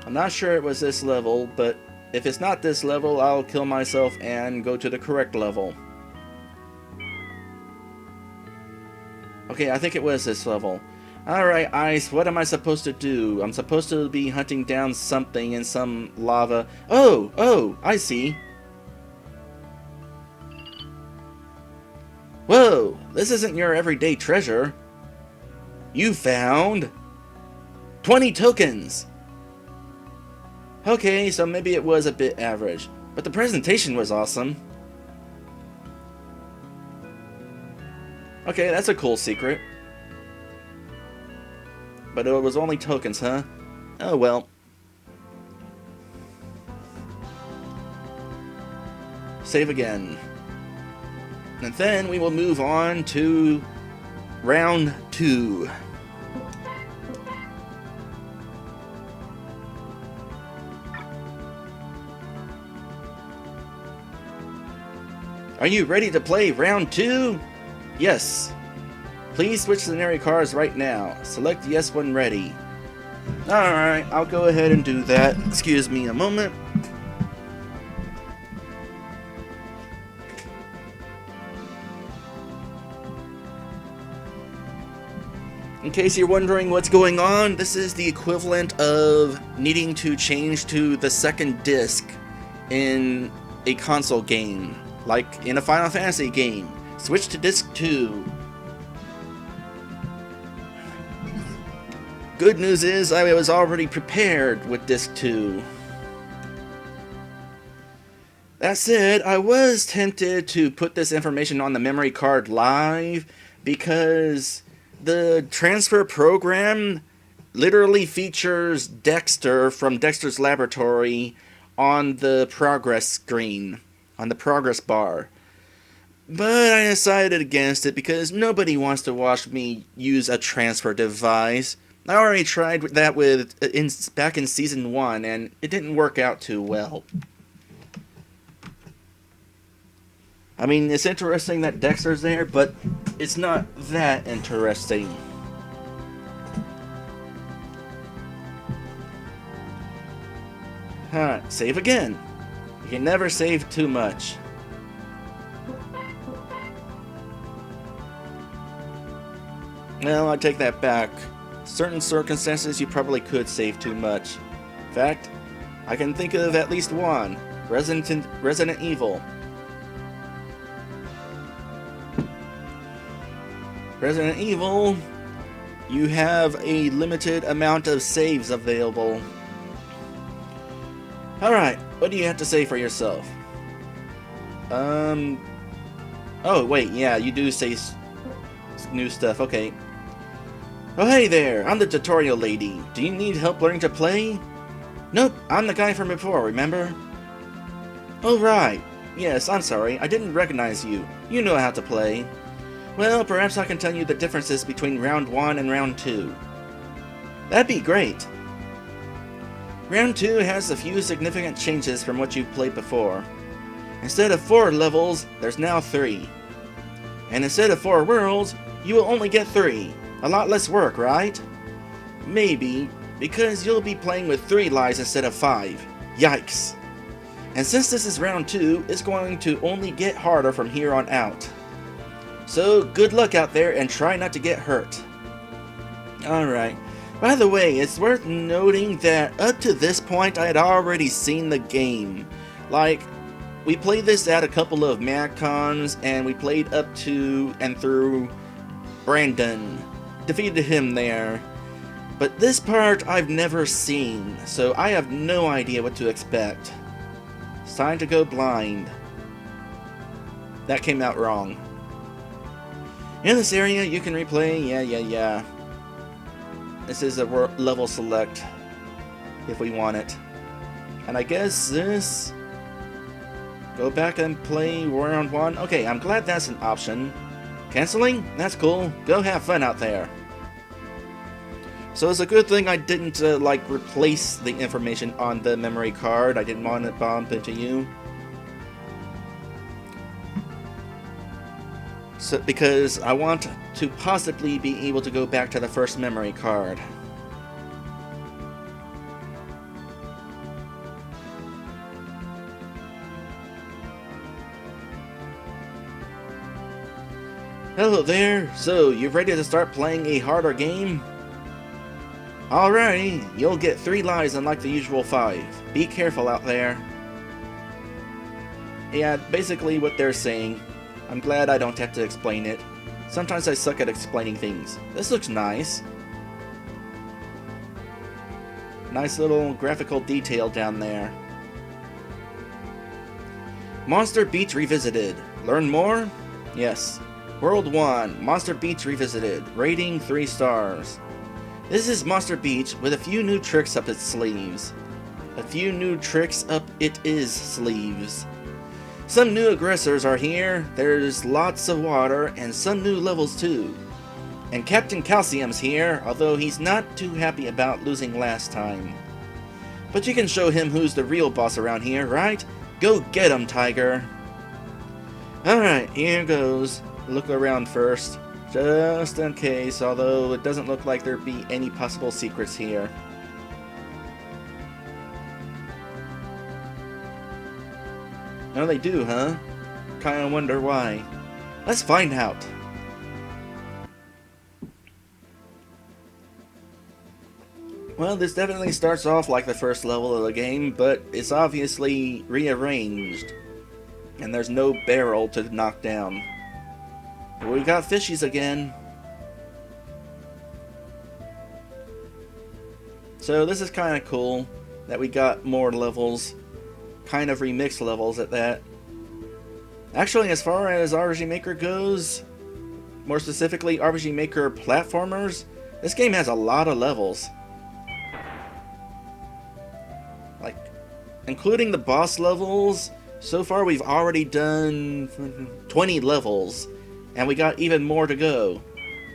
I'm not sure it was this level, but if it's not this level, I'll kill myself and go to the correct level. Okay, I think it was this level. Alright, Ice, what am I supposed to do? I'm supposed to be hunting down something in some lava. Oh, I see. Whoa, this isn't your everyday treasure. You found 20 tokens! Okay, so maybe it was a bit average, but the presentation was awesome. Okay, that's a cool secret. But it was only tokens, huh? Oh well. Save again. And then we will move on to round 2. Are you ready to play round 2? Yes. Please switch scenario cards right now. Select yes when ready. Alright, I'll go ahead and do that. Excuse me a moment. In case you're wondering what's going on, this is the equivalent of needing to change to the second disc in a console game, like in a Final Fantasy game. Switch to disc 2. Good news is I was already prepared with disc 2. That said, I was tempted to put this information on the memory card live because the transfer program literally features Dexter from Dexter's Laboratory on the progress screen, on the progress bar. But I decided against it because nobody wants to watch me use a transfer device. I already tried that back in Season 1, and it didn't work out too well. I mean, it's interesting that Dexter's there, but it's not that interesting. Save again. You can never save too much. Well, I take that back. Certain circumstances you probably could save too much. In fact, I can think of at least one. Resident Evil. Resident Evil, you have a limited amount of saves available. Alright, what do you have to say for yourself? Oh wait, yeah, you do say new stuff, okay. Oh hey there, I'm the tutorial lady. Do you need help learning to play? Nope, I'm the guy from before, remember? Oh right, yes, I'm sorry, I didn't recognize you. You know how to play. Well, perhaps I can tell you the differences between Round 1 and Round 2. That'd be great! Round 2 has a few significant changes from what you've played before. Instead of 4 levels, there's now 3. And instead of 4 worlds, you will only get 3. A lot less work, right? Maybe, because you'll be playing with 3 lives instead of 5. Yikes! And since this is Round 2, it's going to only get harder from here on out. So, good luck out there and try not to get hurt. Alright. By the way, it's worth noting that up to this point I had already seen the game. Like, we played this at a couple of MadCons, and we played up to and through Brandon. Defeated him there. But this part I've never seen, so I have no idea what to expect. It's time to go blind. That came out wrong. In this area, you can replay, yeah. This is a level select, if we want it. And I guess this... Go back and play round 1? Okay, I'm glad that's an option. Canceling? That's cool. Go have fun out there. So it's a good thing I didn't, replace the information on the memory card. I didn't want it to bump into you. So, because I want to possibly be able to go back to the first memory card. Hello there, so you ready to start playing a harder game? Alrighty, you'll get 3 lives unlike the usual 5. Be careful out there. Yeah, basically what they're saying. I'm glad I don't have to explain it. Sometimes I suck at explaining things. This looks nice. Nice little graphical detail down there. Monster Beach Revisited. Learn more? Yes. World 1, Monster Beach Revisited. Rating 3 stars. This is Monster Beach with a few new tricks up its sleeves. A few new tricks up its sleeves. Some new aggressors are here, there's lots of water, and some new levels too. And Captain Calcium's here, although he's not too happy about losing last time. But you can show him who's the real boss around here, right? Go get him, Tiger! Alright, here goes. Look around first, just in case, although it doesn't look like there'd be any possible secrets here. Oh, they do, huh? Kinda wonder why. Let's find out. Well, this definitely starts off like the first level of the game, but it's obviously rearranged. And there's no barrel to knock down. But we got fishies again. So this is kinda cool that we got more levels. Kind of remixed levels at that. Actually, as far as RPG Maker goes, more specifically RPG Maker platformers, this game has a lot of levels. Like, including the boss levels, so far we've already done 20 levels, and we got even more to go.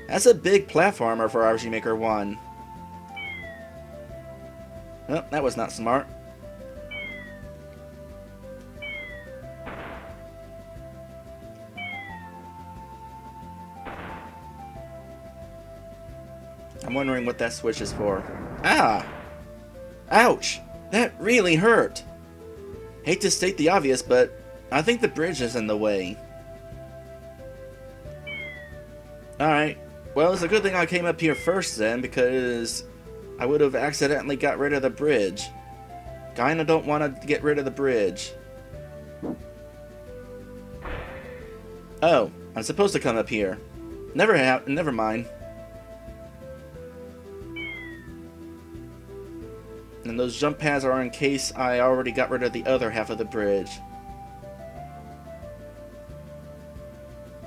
That's a big platformer for RPG Maker 1. Oh, that was not smart. I'm wondering what that switch is for. Ah! Ouch! That really hurt! Hate to state the obvious, but I think the bridge is in the way. Alright, well, it's a good thing I came up here first then, because I would have accidentally got rid of the bridge. Kinda don't want to get rid of the bridge. Oh, I'm supposed to come up here. Never mind. And those jump pads are in case I already got rid of the other half of the bridge.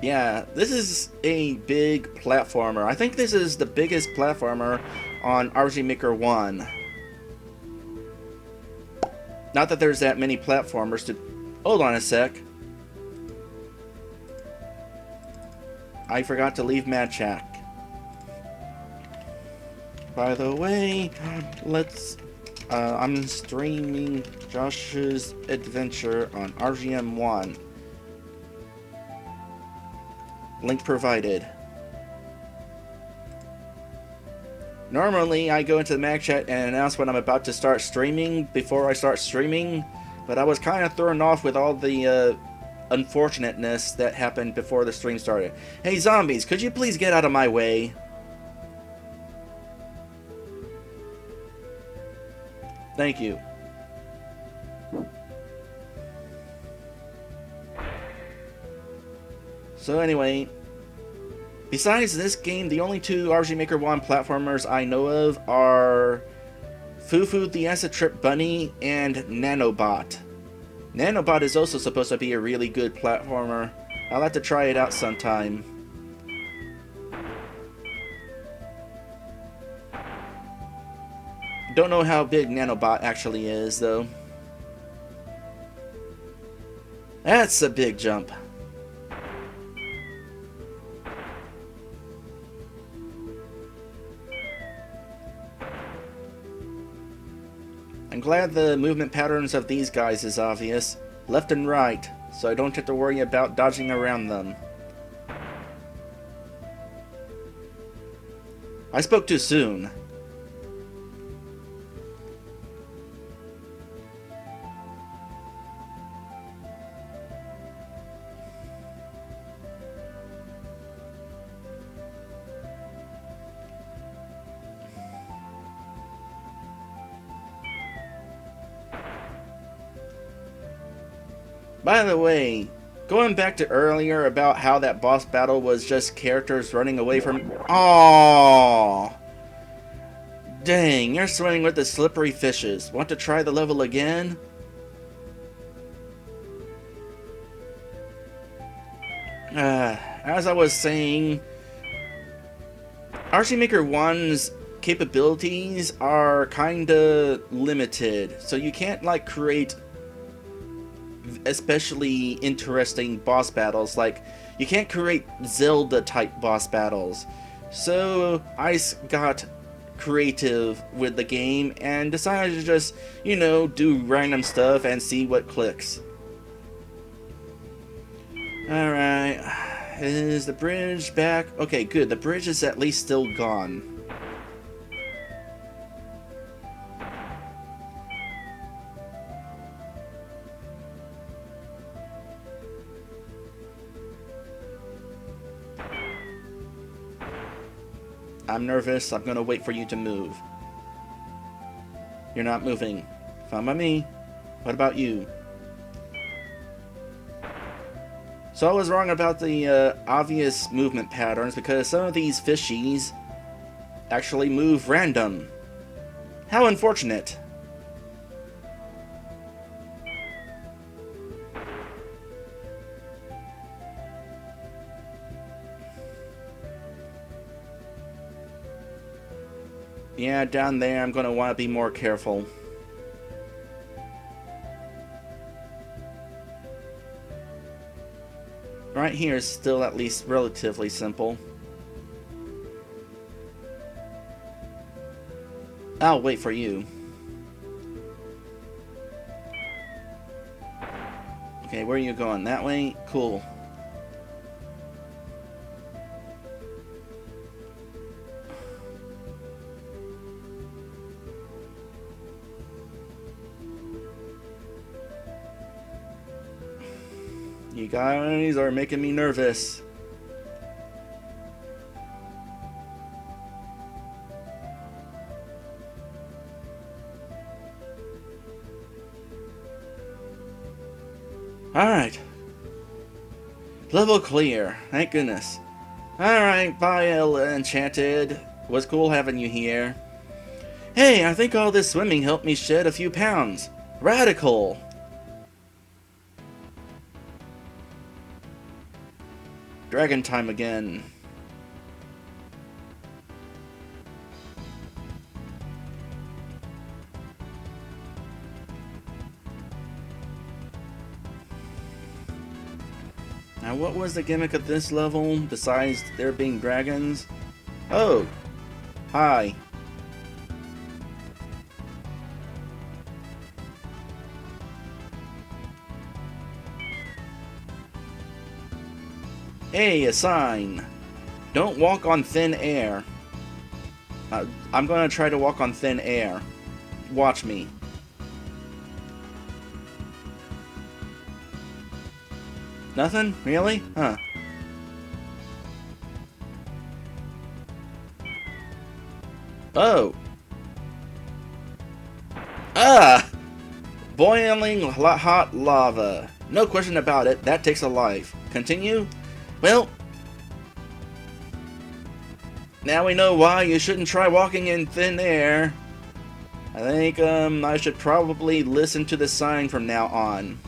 Yeah, this is a big platformer. I think this is the biggest platformer on RPG Maker 1. Not that there's that many platformers to... Hold on a sec. I forgot to leave Mad Shack. By the way, I'm streaming Josh's adventure on RGM 1. Link provided. Normally, I go into the Mag Chat and announce when I'm about to start streaming before I start streaming, but I was kind of thrown off with all the unfortunateness that happened before the stream started. Hey zombies, could you please get out of my way? Thank you. So anyway, besides this game, the only two RPG Maker 1 platformers I know of are Fufu the Acid Trip Bunny and Nanobot. Nanobot is also supposed to be a really good platformer. I'll have to try it out sometime. Don't know how big Nanobot actually is, though. That's a big jump. I'm glad the movement patterns of these guys is obvious, left and right, so I don't have to worry about dodging around them. I spoke too soon. By the way, going back to earlier about how that boss battle was just characters running away from... Aww! Dang, you're swimming with the slippery fishes. Want to try the level again? As I was saying, RPG Maker 1's capabilities are kinda limited, so you can't like create especially interesting boss battles. Like, you can't create Zelda-type boss battles. So, got creative with the game and decided to just, you know, do random stuff and see what clicks. Alright. Is the bridge back? Okay, good. The bridge is at least still gone. I'm nervous. I'm gonna wait for you to move. You're not moving. Fine by me. What about you? So I was wrong about the obvious movement patterns because some of these fishies actually move random. How unfortunate. Yeah, down there I'm gonna want to be more careful. Right here is still at least relatively simple. I'll wait for you. Okay, where are you going? That way? Cool. You guys are making me nervous. Alright. Level clear. Thank goodness. Alright, bye, Enchanted. Was cool having you here. Hey, I think all this swimming helped me shed a few pounds. Radical! Dragon time again. Now what was the gimmick of this level, besides there being dragons? Oh! Hi. Hey, a sign! Don't walk on thin air. I'm gonna try to walk on thin air. Watch me. Nothing? Really? Huh. Oh! Ah! Boiling hot lava. No question about it, that takes a life. Continue? Well, now we know why you shouldn't try walking in thin air. I think, I should probably listen to the sign from now on.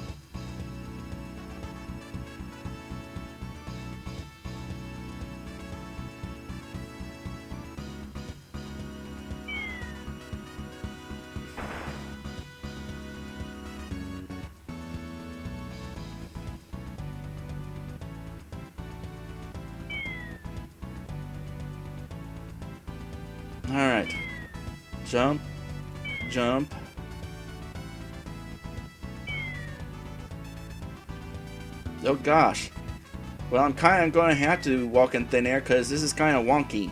Alright. Jump. Jump. Oh gosh. Well, I'm kind of going to have to walk in thin air because this is kind of wonky.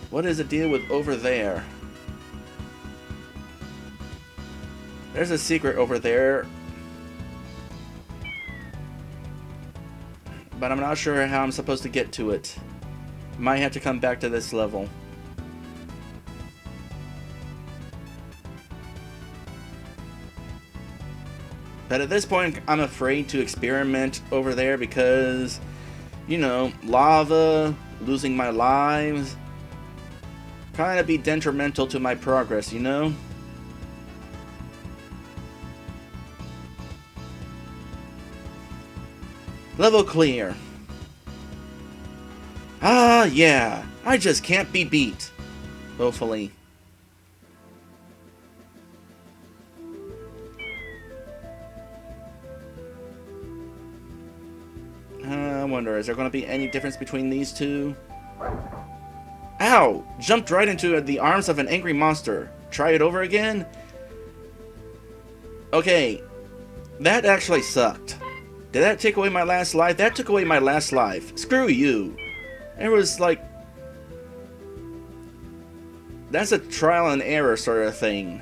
What is the deal with over there? There's a secret over there. But I'm not sure how I'm supposed to get to it. Might have to come back to this level. But at this point, I'm afraid to experiment over there because, you know, lava, losing my lives, kind of be detrimental to my progress, you know? Level clear. Ah, yeah. I just can't be beat. Hopefully. I wonder, is there going to be any difference between these two? Ow! Jumped right into the arms of an angry monster. Try it over again? Okay. That actually sucked. Did that take away my last life? That took away my last life. Screw you. It was like... That's a trial and error sort of thing.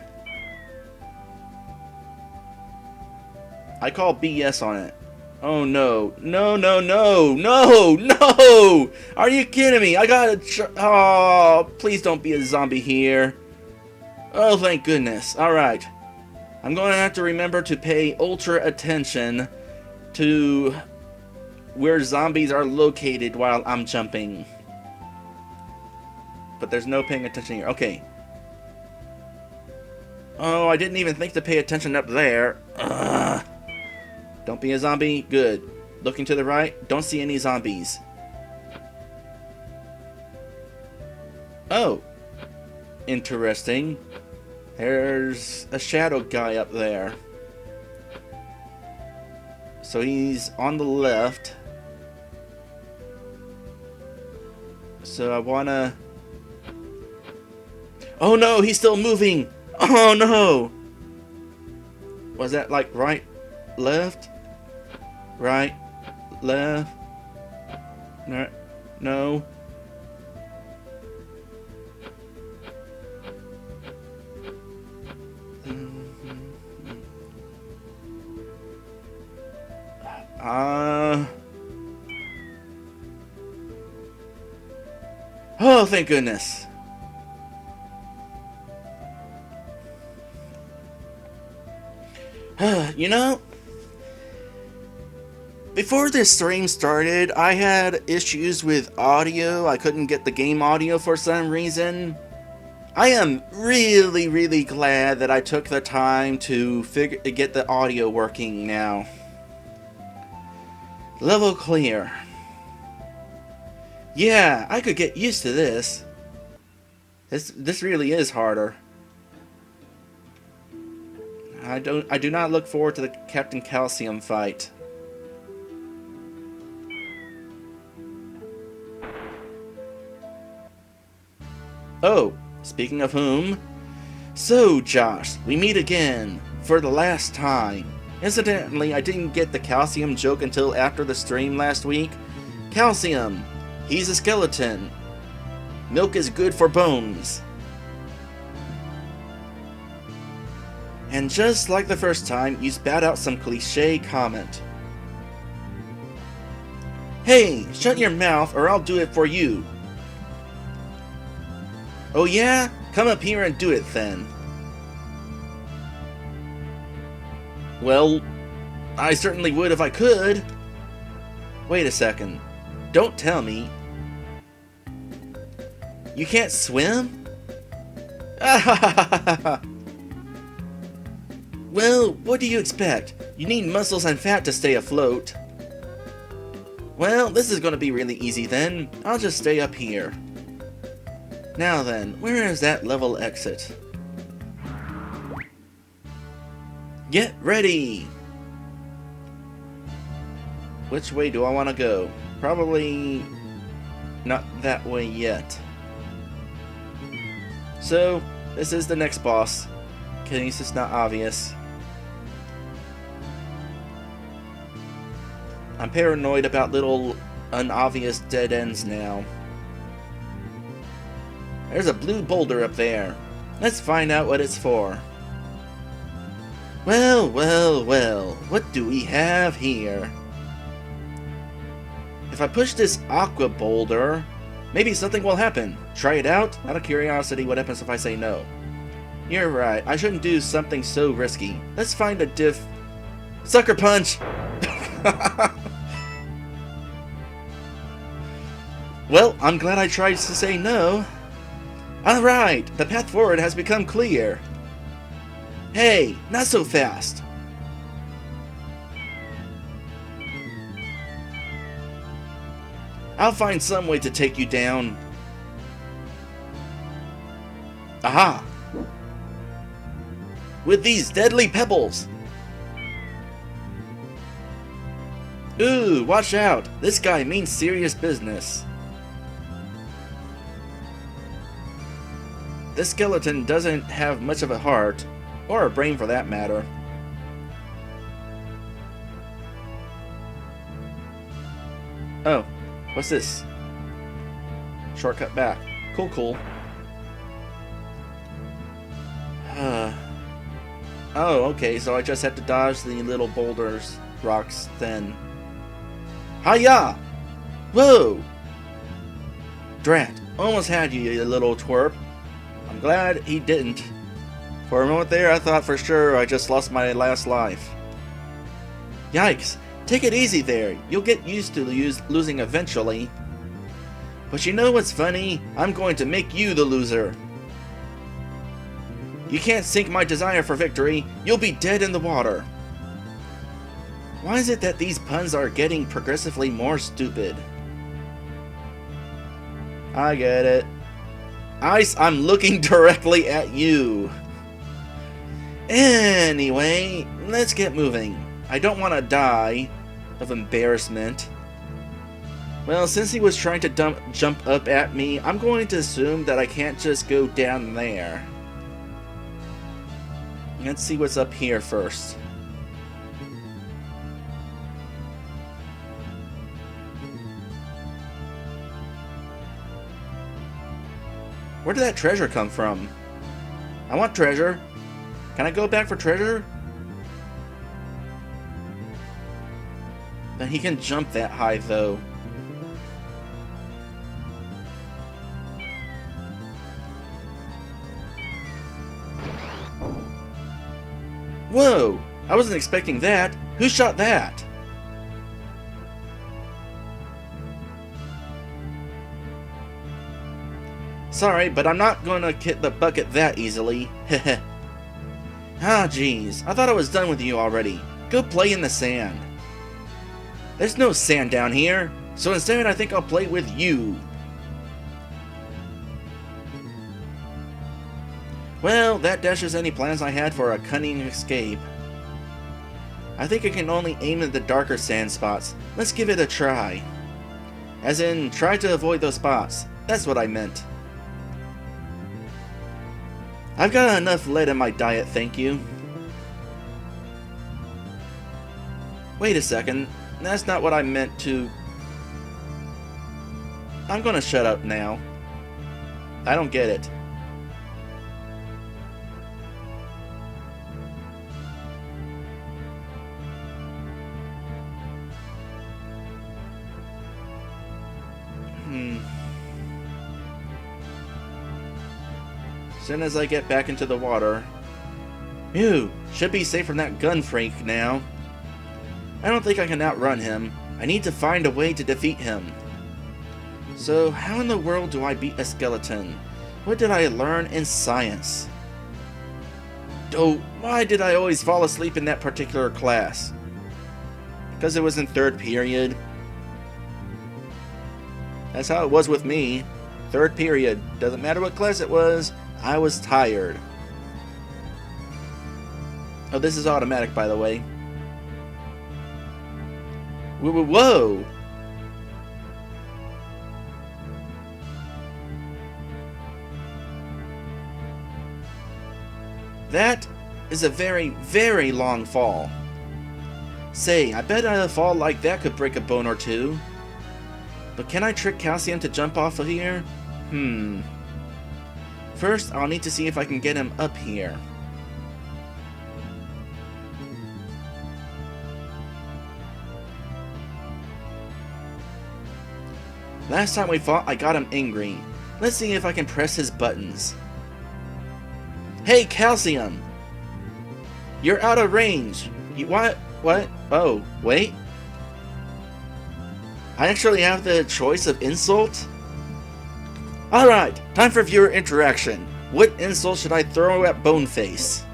I call BS on it. Oh no. No, no, no. No! No! Are you kidding me? I gotta oh, please don't be a zombie here. Oh, thank goodness. Alright. I'm going to have to remember to pay ultra attention to where zombies are located while I'm jumping. But there's no paying attention here. Okay. Oh, I didn't even think to pay attention up there. Ugh. Don't be a zombie. Good. Looking to the right. Don't see any zombies. Oh. Interesting. There's a shadow guy up there. So he's on the left. So I wanna... Oh no, he's still moving! Oh no! Was that like right, left? Right, left? No. No. Oh, thank goodness. You know, before this stream started, I had issues with audio. I couldn't get the game audio for some reason. I am really, really glad that I took the time to get the audio working now. Level clear. Yeah, I could get used to this. This really is harder. I do not look forward to the Captain Calcium fight. Oh, speaking of whom. So, Josh, we meet again for the last time. Incidentally, I didn't get the calcium joke until after the stream last week. Calcium. He's a skeleton. Milk is good for bones. And just like the first time, you spat out some cliche comment. Hey, shut your mouth or I'll do it for you. Oh yeah? Come up here and do it then. Well, I certainly would if I could. Wait a second. Don't tell me. You can't swim? Well, what do you expect? You need muscles and fat to stay afloat. Well, this is going to be really easy then. I'll just stay up here. Now then, where is that level exit? Get ready! Which way do I want to go? Probably not that way yet. So, this is the next boss. In case it's not obvious. I'm paranoid about little unobvious dead ends now. There's a blue boulder up there. Let's find out what it's for. Well, well, well, what do we have here? If I push this aqua boulder, maybe something will happen. Try it out? Out of curiosity, what happens if I say no? You're right, I shouldn't do something so risky. Let's find a Sucker punch! Well, I'm glad I tried to say no. Alright, the path forward has become clear. Hey, not so fast. I'll find some way to take you down. Aha! With these deadly pebbles! Ooh, watch out! This guy means serious business. This skeleton doesn't have much of a heart, or a brain for that matter. Oh, what's this? Shortcut back. Cool, cool. Oh, okay, so I just have to dodge the little boulders, rocks, then. Hiya! Whoa! Drat, almost had you, you little twerp. I'm glad he didn't. For a moment there, I thought for sure I just lost my last life. Yikes! Take it easy there. You'll get used to losing eventually. But you know what's funny? I'm going to make you the loser. You can't sink my desire for victory. You'll be dead in the water. Why is it that these puns are getting progressively more stupid? I get it. Ice, I'm looking directly at you. Anyway, let's get moving. I don't want to die of embarrassment. Well, since he was trying to jump up at me, I'm going to assume that I can't just go down there. Let's see what's up here first. Where did that treasure come from? I want treasure. Can I go back for treasure? Then he can jump that high, though. Whoa! I wasn't expecting that. Who shot that? Sorry, but I'm not gonna hit the bucket that easily. Heh. Ah, jeez. I thought I was done with you already. Go play in the sand. There's no sand down here, so instead I think I'll play with you. Well, that dashes any plans I had for a cunning escape. I think I can only aim at the darker sand spots. Let's give it a try. As in, try to avoid those spots. That's what I meant. I've got enough lead in my diet, thank you. Wait a second. That's not what I meant to... I'm gonna shut up now. I don't get it. As soon as I get back into the water... Phew, should be safe from that gun freak now. I don't think I can outrun him. I need to find a way to defeat him. So, how in the world do I beat a skeleton? What did I learn in science? Oh, why did I always fall asleep in that particular class? Because it was in 3rd period. That's how it was with me. 3rd period. Doesn't matter what class it was, I was tired. Oh, this is automatic, by the way. Whoa! That is a very, very long fall. Say, I bet a fall like that could break a bone or two. But can I trick Calcium to jump off of here? First, I'll need to see if I can get him up here. Last time we fought, I got him angry. Let's see if I can press his buttons. Hey, Calcium! You're out of range. You what? What? Oh, wait. I actually have the choice of insult? Alright, time for viewer interaction. What insult should I throw at Boneface?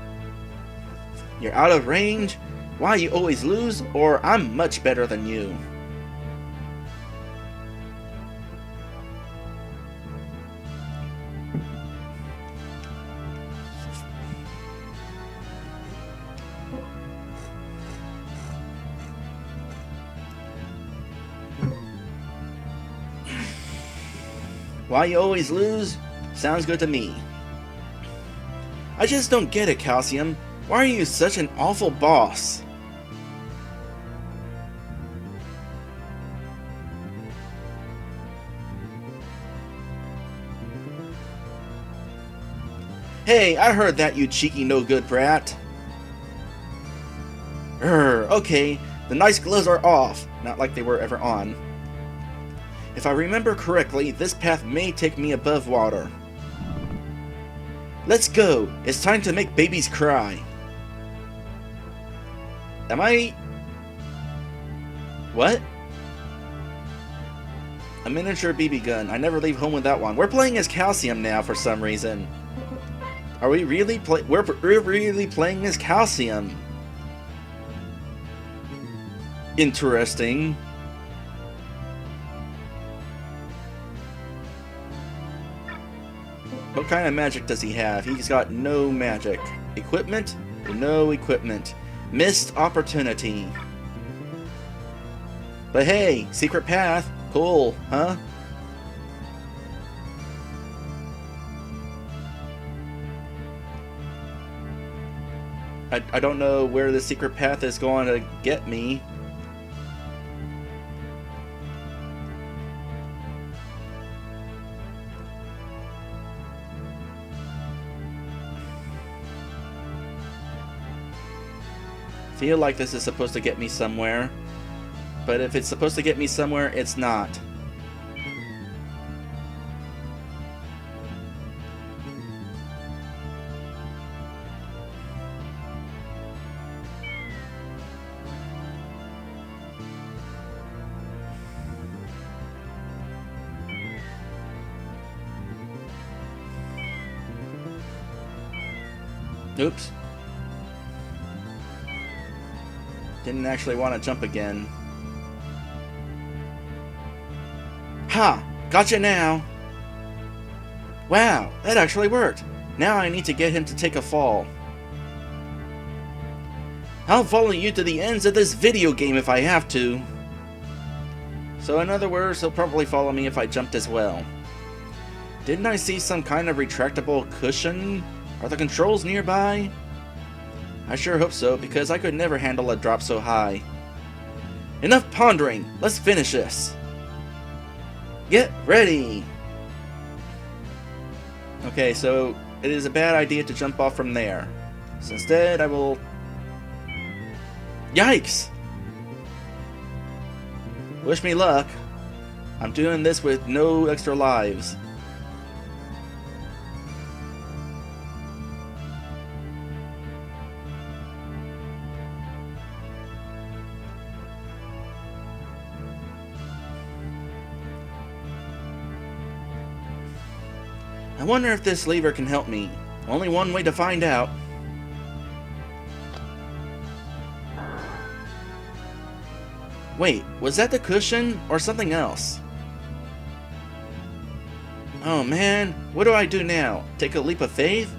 You're out of range? Why you always lose? Or I'm much better than you? Why you always lose? Sounds good to me. I just don't get it, Calcium. Why are you such an awful boss? Hey, I heard that, you cheeky no-good brat. Okay, the nice gloves are off. Not like they were ever on. If I remember correctly, this path may take me above water. Let's go! It's time to make babies cry. Am I... What? A miniature BB gun. I never leave home without one. We're playing as Calcium now for some reason. Are we really we're really playing as Calcium. Interesting. What kind of magic does he have? He's got no magic. Equipment? No equipment. Missed opportunity. But hey, secret path. Cool, huh? I don't know where the secret path is going to get me. Feel like this is supposed to get me somewhere, but if it's supposed to get me somewhere, it's not. Oops. Didn't actually want to jump again. Ha! Gotcha now! Wow, that actually worked! Now I need to get him to take a fall. I'll follow you to the ends of this video game if I have to. So in other words, he'll probably follow me if I jumped as well. Didn't I see some kind of retractable cushion? Are the controls nearby? I sure hope so, because I could never handle a drop so high. Enough pondering! Let's finish this! Get ready! Okay, so it is a bad idea to jump off from there. So instead, I will... Yikes! Wish me luck. I'm doing this with no extra lives. I wonder if this lever can help me. Only one way to find out. Wait, was that the cushion or something else? Oh man, what do I do now? Take a leap of faith?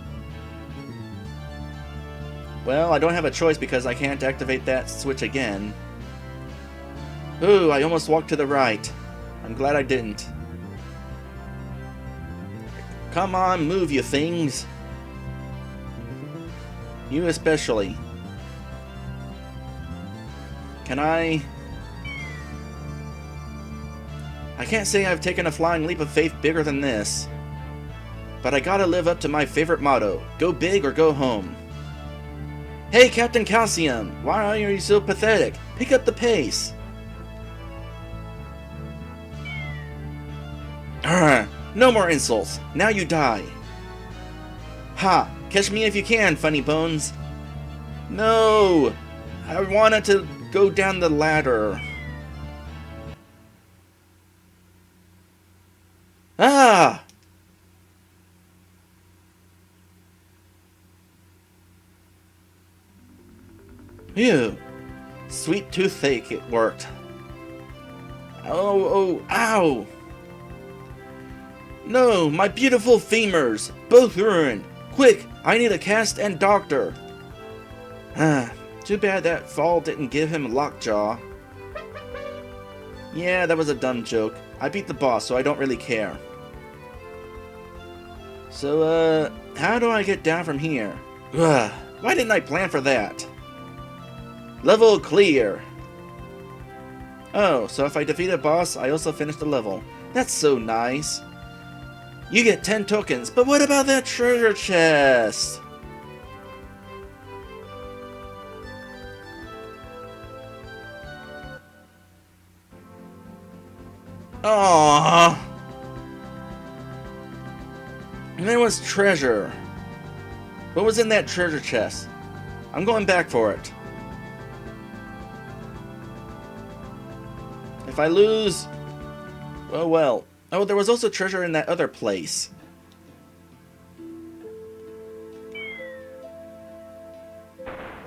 Well, I don't have a choice because I can't activate that switch again. Ooh, I almost walked to the right. I'm glad I didn't. Come on, move, you things. You especially. Can I can't say I've taken a flying leap of faith bigger than this. But I gotta live up to my favorite motto. Go big or go home. Hey, Captain Calcium! Why are you so pathetic? Pick up the pace. Arrgh! No more insults. Now you die. Ha! Catch me if you can, funny bones. No! I wanted to go down the ladder. Ah! Phew. Sweet toothache, it worked. Oh, ow! No, my beautiful femurs! Both ruined! Quick, I need a cast and doctor! Ah, too bad that fall didn't give him lockjaw. Yeah, that was a dumb joke. I beat the boss, so I don't really care. So, how do I get down from here? Ugh, why didn't I plan for that? Level clear! Oh, so if I defeat a boss, I also finish the level. That's so nice. You get 10 tokens, but what about that treasure chest? Aww. And there was treasure. What was in that treasure chest? I'm going back for it. If I lose... oh well. Oh, there was also treasure in that other place.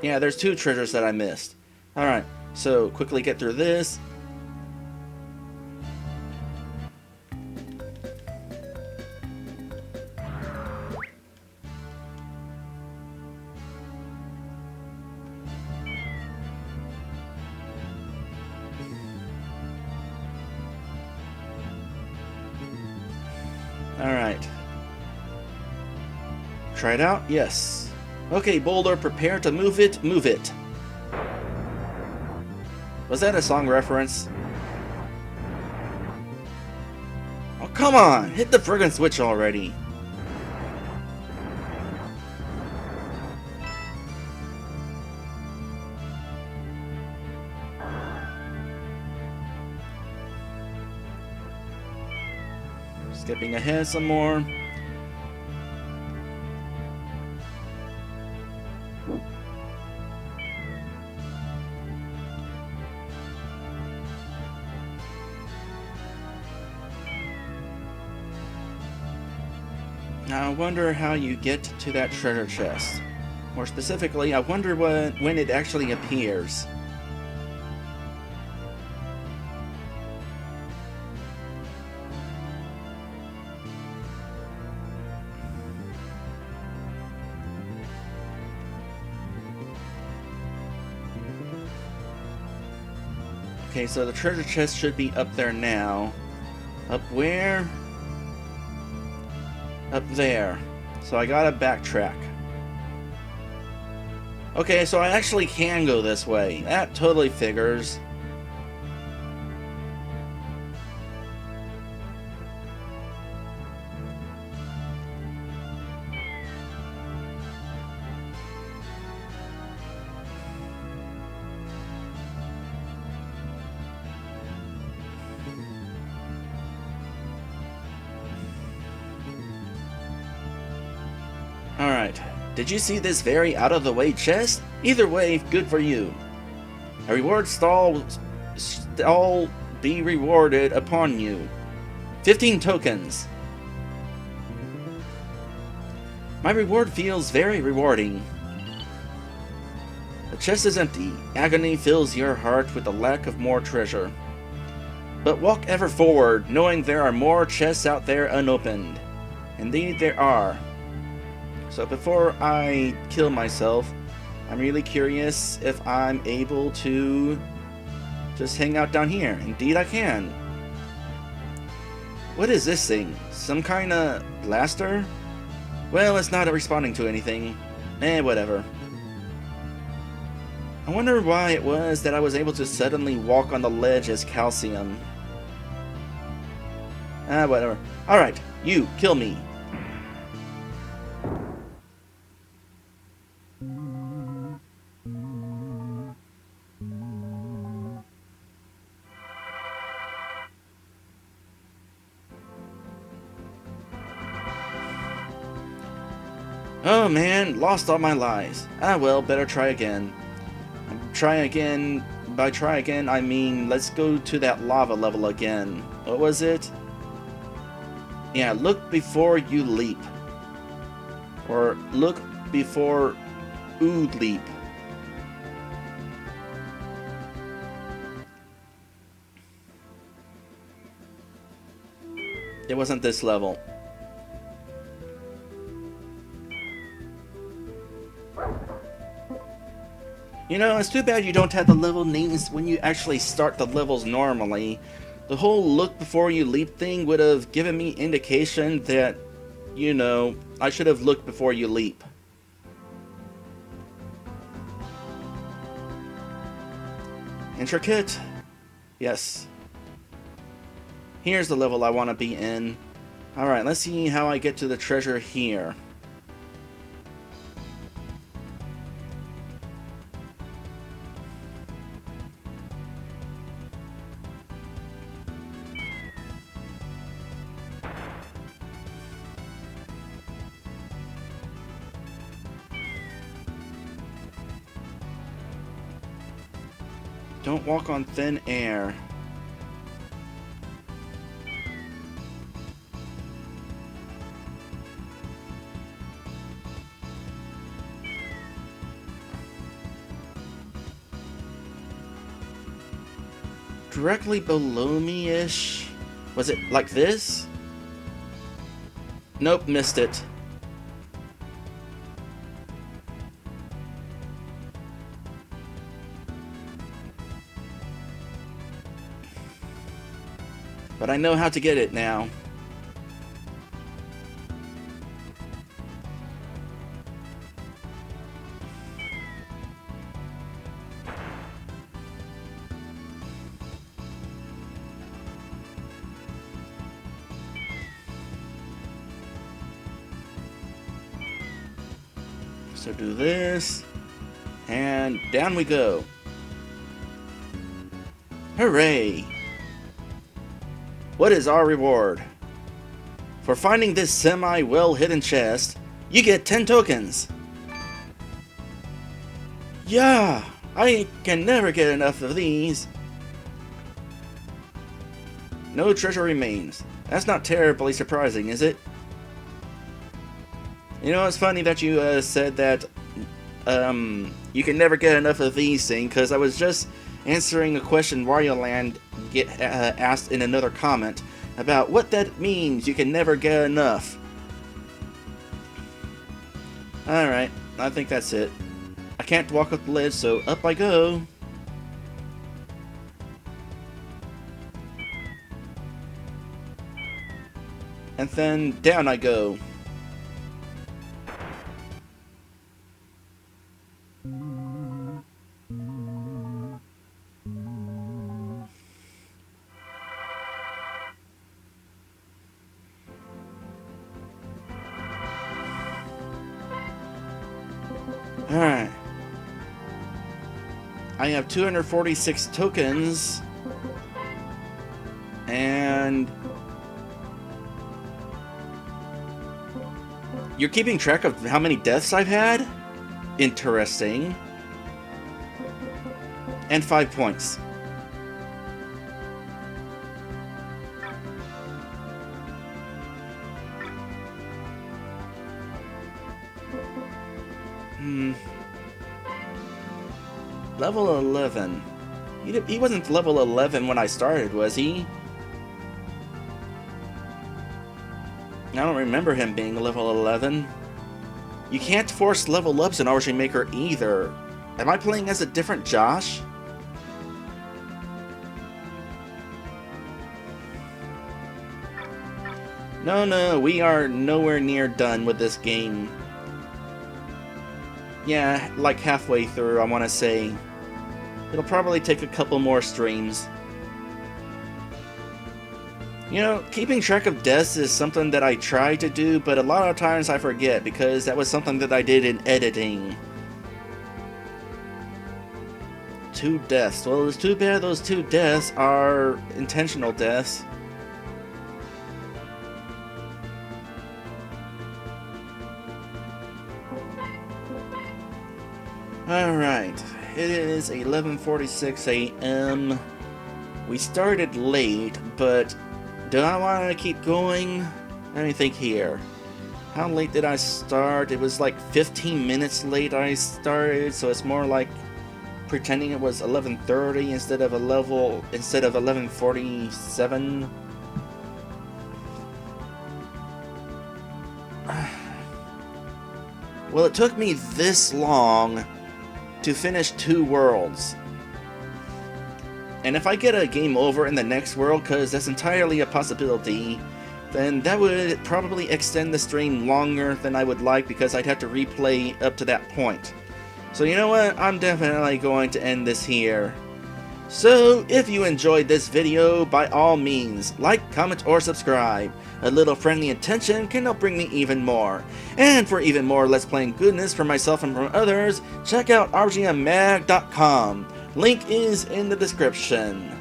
Yeah, there's 2 treasures that I missed. Alright, so quickly get through this. Alright. Try it out? Yes. Okay, Boulder, prepare to move it, move it. Was that a song reference? Oh, come on! Hit the friggin' switch already! Skipping ahead some more. Now I wonder how you get to that treasure chest. More specifically, I wonder when it actually appears. Okay, so the treasure chest should be up there now. Up where? Up there. So I gotta backtrack. Okay, so I actually can go this way. That totally figures. Alright, did you see this very out-of-the-way chest? Either way, good for you. A reward stall be rewarded upon you. 15 tokens. My reward feels very rewarding. The chest is empty. Agony fills your heart with the lack of more treasure. But walk ever forward, knowing there are more chests out there unopened. Indeed there are. So before I kill myself, I'm really curious if I'm able to just hang out down here. Indeed I can. What is this thing? Some kind of blaster? Well, it's not responding to anything. Whatever. I wonder why it was that I was able to suddenly walk on the ledge as calcium. Whatever. Alright, you, kill me. Oh man, lost all my lives. Well, better try again. Try again. By try again, I mean let's go to that lava level again. What was it? Yeah, look before you leap. Or look before you leap. It wasn't this level. You know, it's too bad you don't have the level names when you actually start the levels normally. The whole look before you leap thing would have given me indication that You know, I should have looked before you leap. Intricate? Yes. Here's the level I want to be in. Alright, let's see how I get to the treasure here. Don't walk on thin air. Directly below me-ish? Was it like this? Nope, missed it. But I know how to get it now. So do this, and down we go. Hooray! What is our reward? For finding this semi-well-hidden chest, you get 10 tokens. Yeah, I can never get enough of these. No treasure remains. That's not terribly surprising, is it? You know, it's funny that you said that you can never get enough of these things, because I was just answering a question Wario Land asked in another comment about what that means, you can never get enough. Alright, I think that's it. I can't walk up the ledge, so up I go. And then down I go. Alright. I have 246 tokens. And you're keeping track of how many deaths I've had? Interesting. And 5 points. Level 11. He wasn't level 11 when I started, was he? I don't remember him being level 11. You can't force level ups in RPG Maker either. Am I playing as a different Josh? No, we are nowhere near done with this game. Yeah, like halfway through, I want to say. It'll probably take a couple more streams. You know, keeping track of deaths is something that I try to do, but a lot of times I forget, because that was something that I did in editing. 2 deaths. Well, it's too bad those 2 deaths are intentional deaths. Alright, it is 11:46 a.m. We started late, but do I want to keep going? Let me think here. How late did I start? It was like 15 minutes late I started, so it's more like pretending it was 11:30 instead of 11:47. Well, it took me this long to finish 2 worlds. And if I get a game over in the next world, because that's entirely a possibility, then that would probably extend the stream longer than I would like because I'd have to replay up to that point. So you know what, I'm definitely going to end this here. So if you enjoyed this video, by all means, like, comment, or subscribe. A little friendly attention can help bring me even more. And for even more Let's Playing goodness from myself and from others, check out rpgmmag.com. Link is in the description.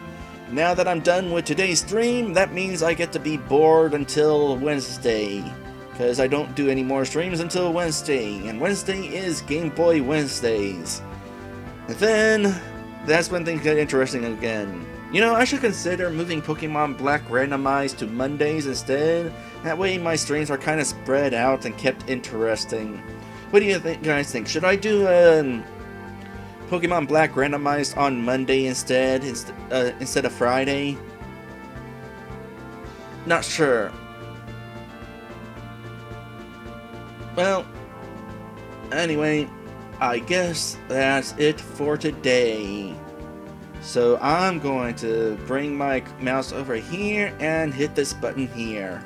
Now that I'm done with today's stream, that means I get to be bored until Wednesday. Because I don't do any more streams until Wednesday, and Wednesday is Game Boy Wednesdays. And then, that's when things get interesting again. You know, I should consider moving Pokemon Black randomized to Mondays instead. That way my streams are kind of spread out and kept interesting. What do you guys think? Should I do Pokemon Black randomized on Monday instead of Friday? Not sure. Well, anyway, I guess that's it for today. So I'm going to bring my mouse over here and hit this button here.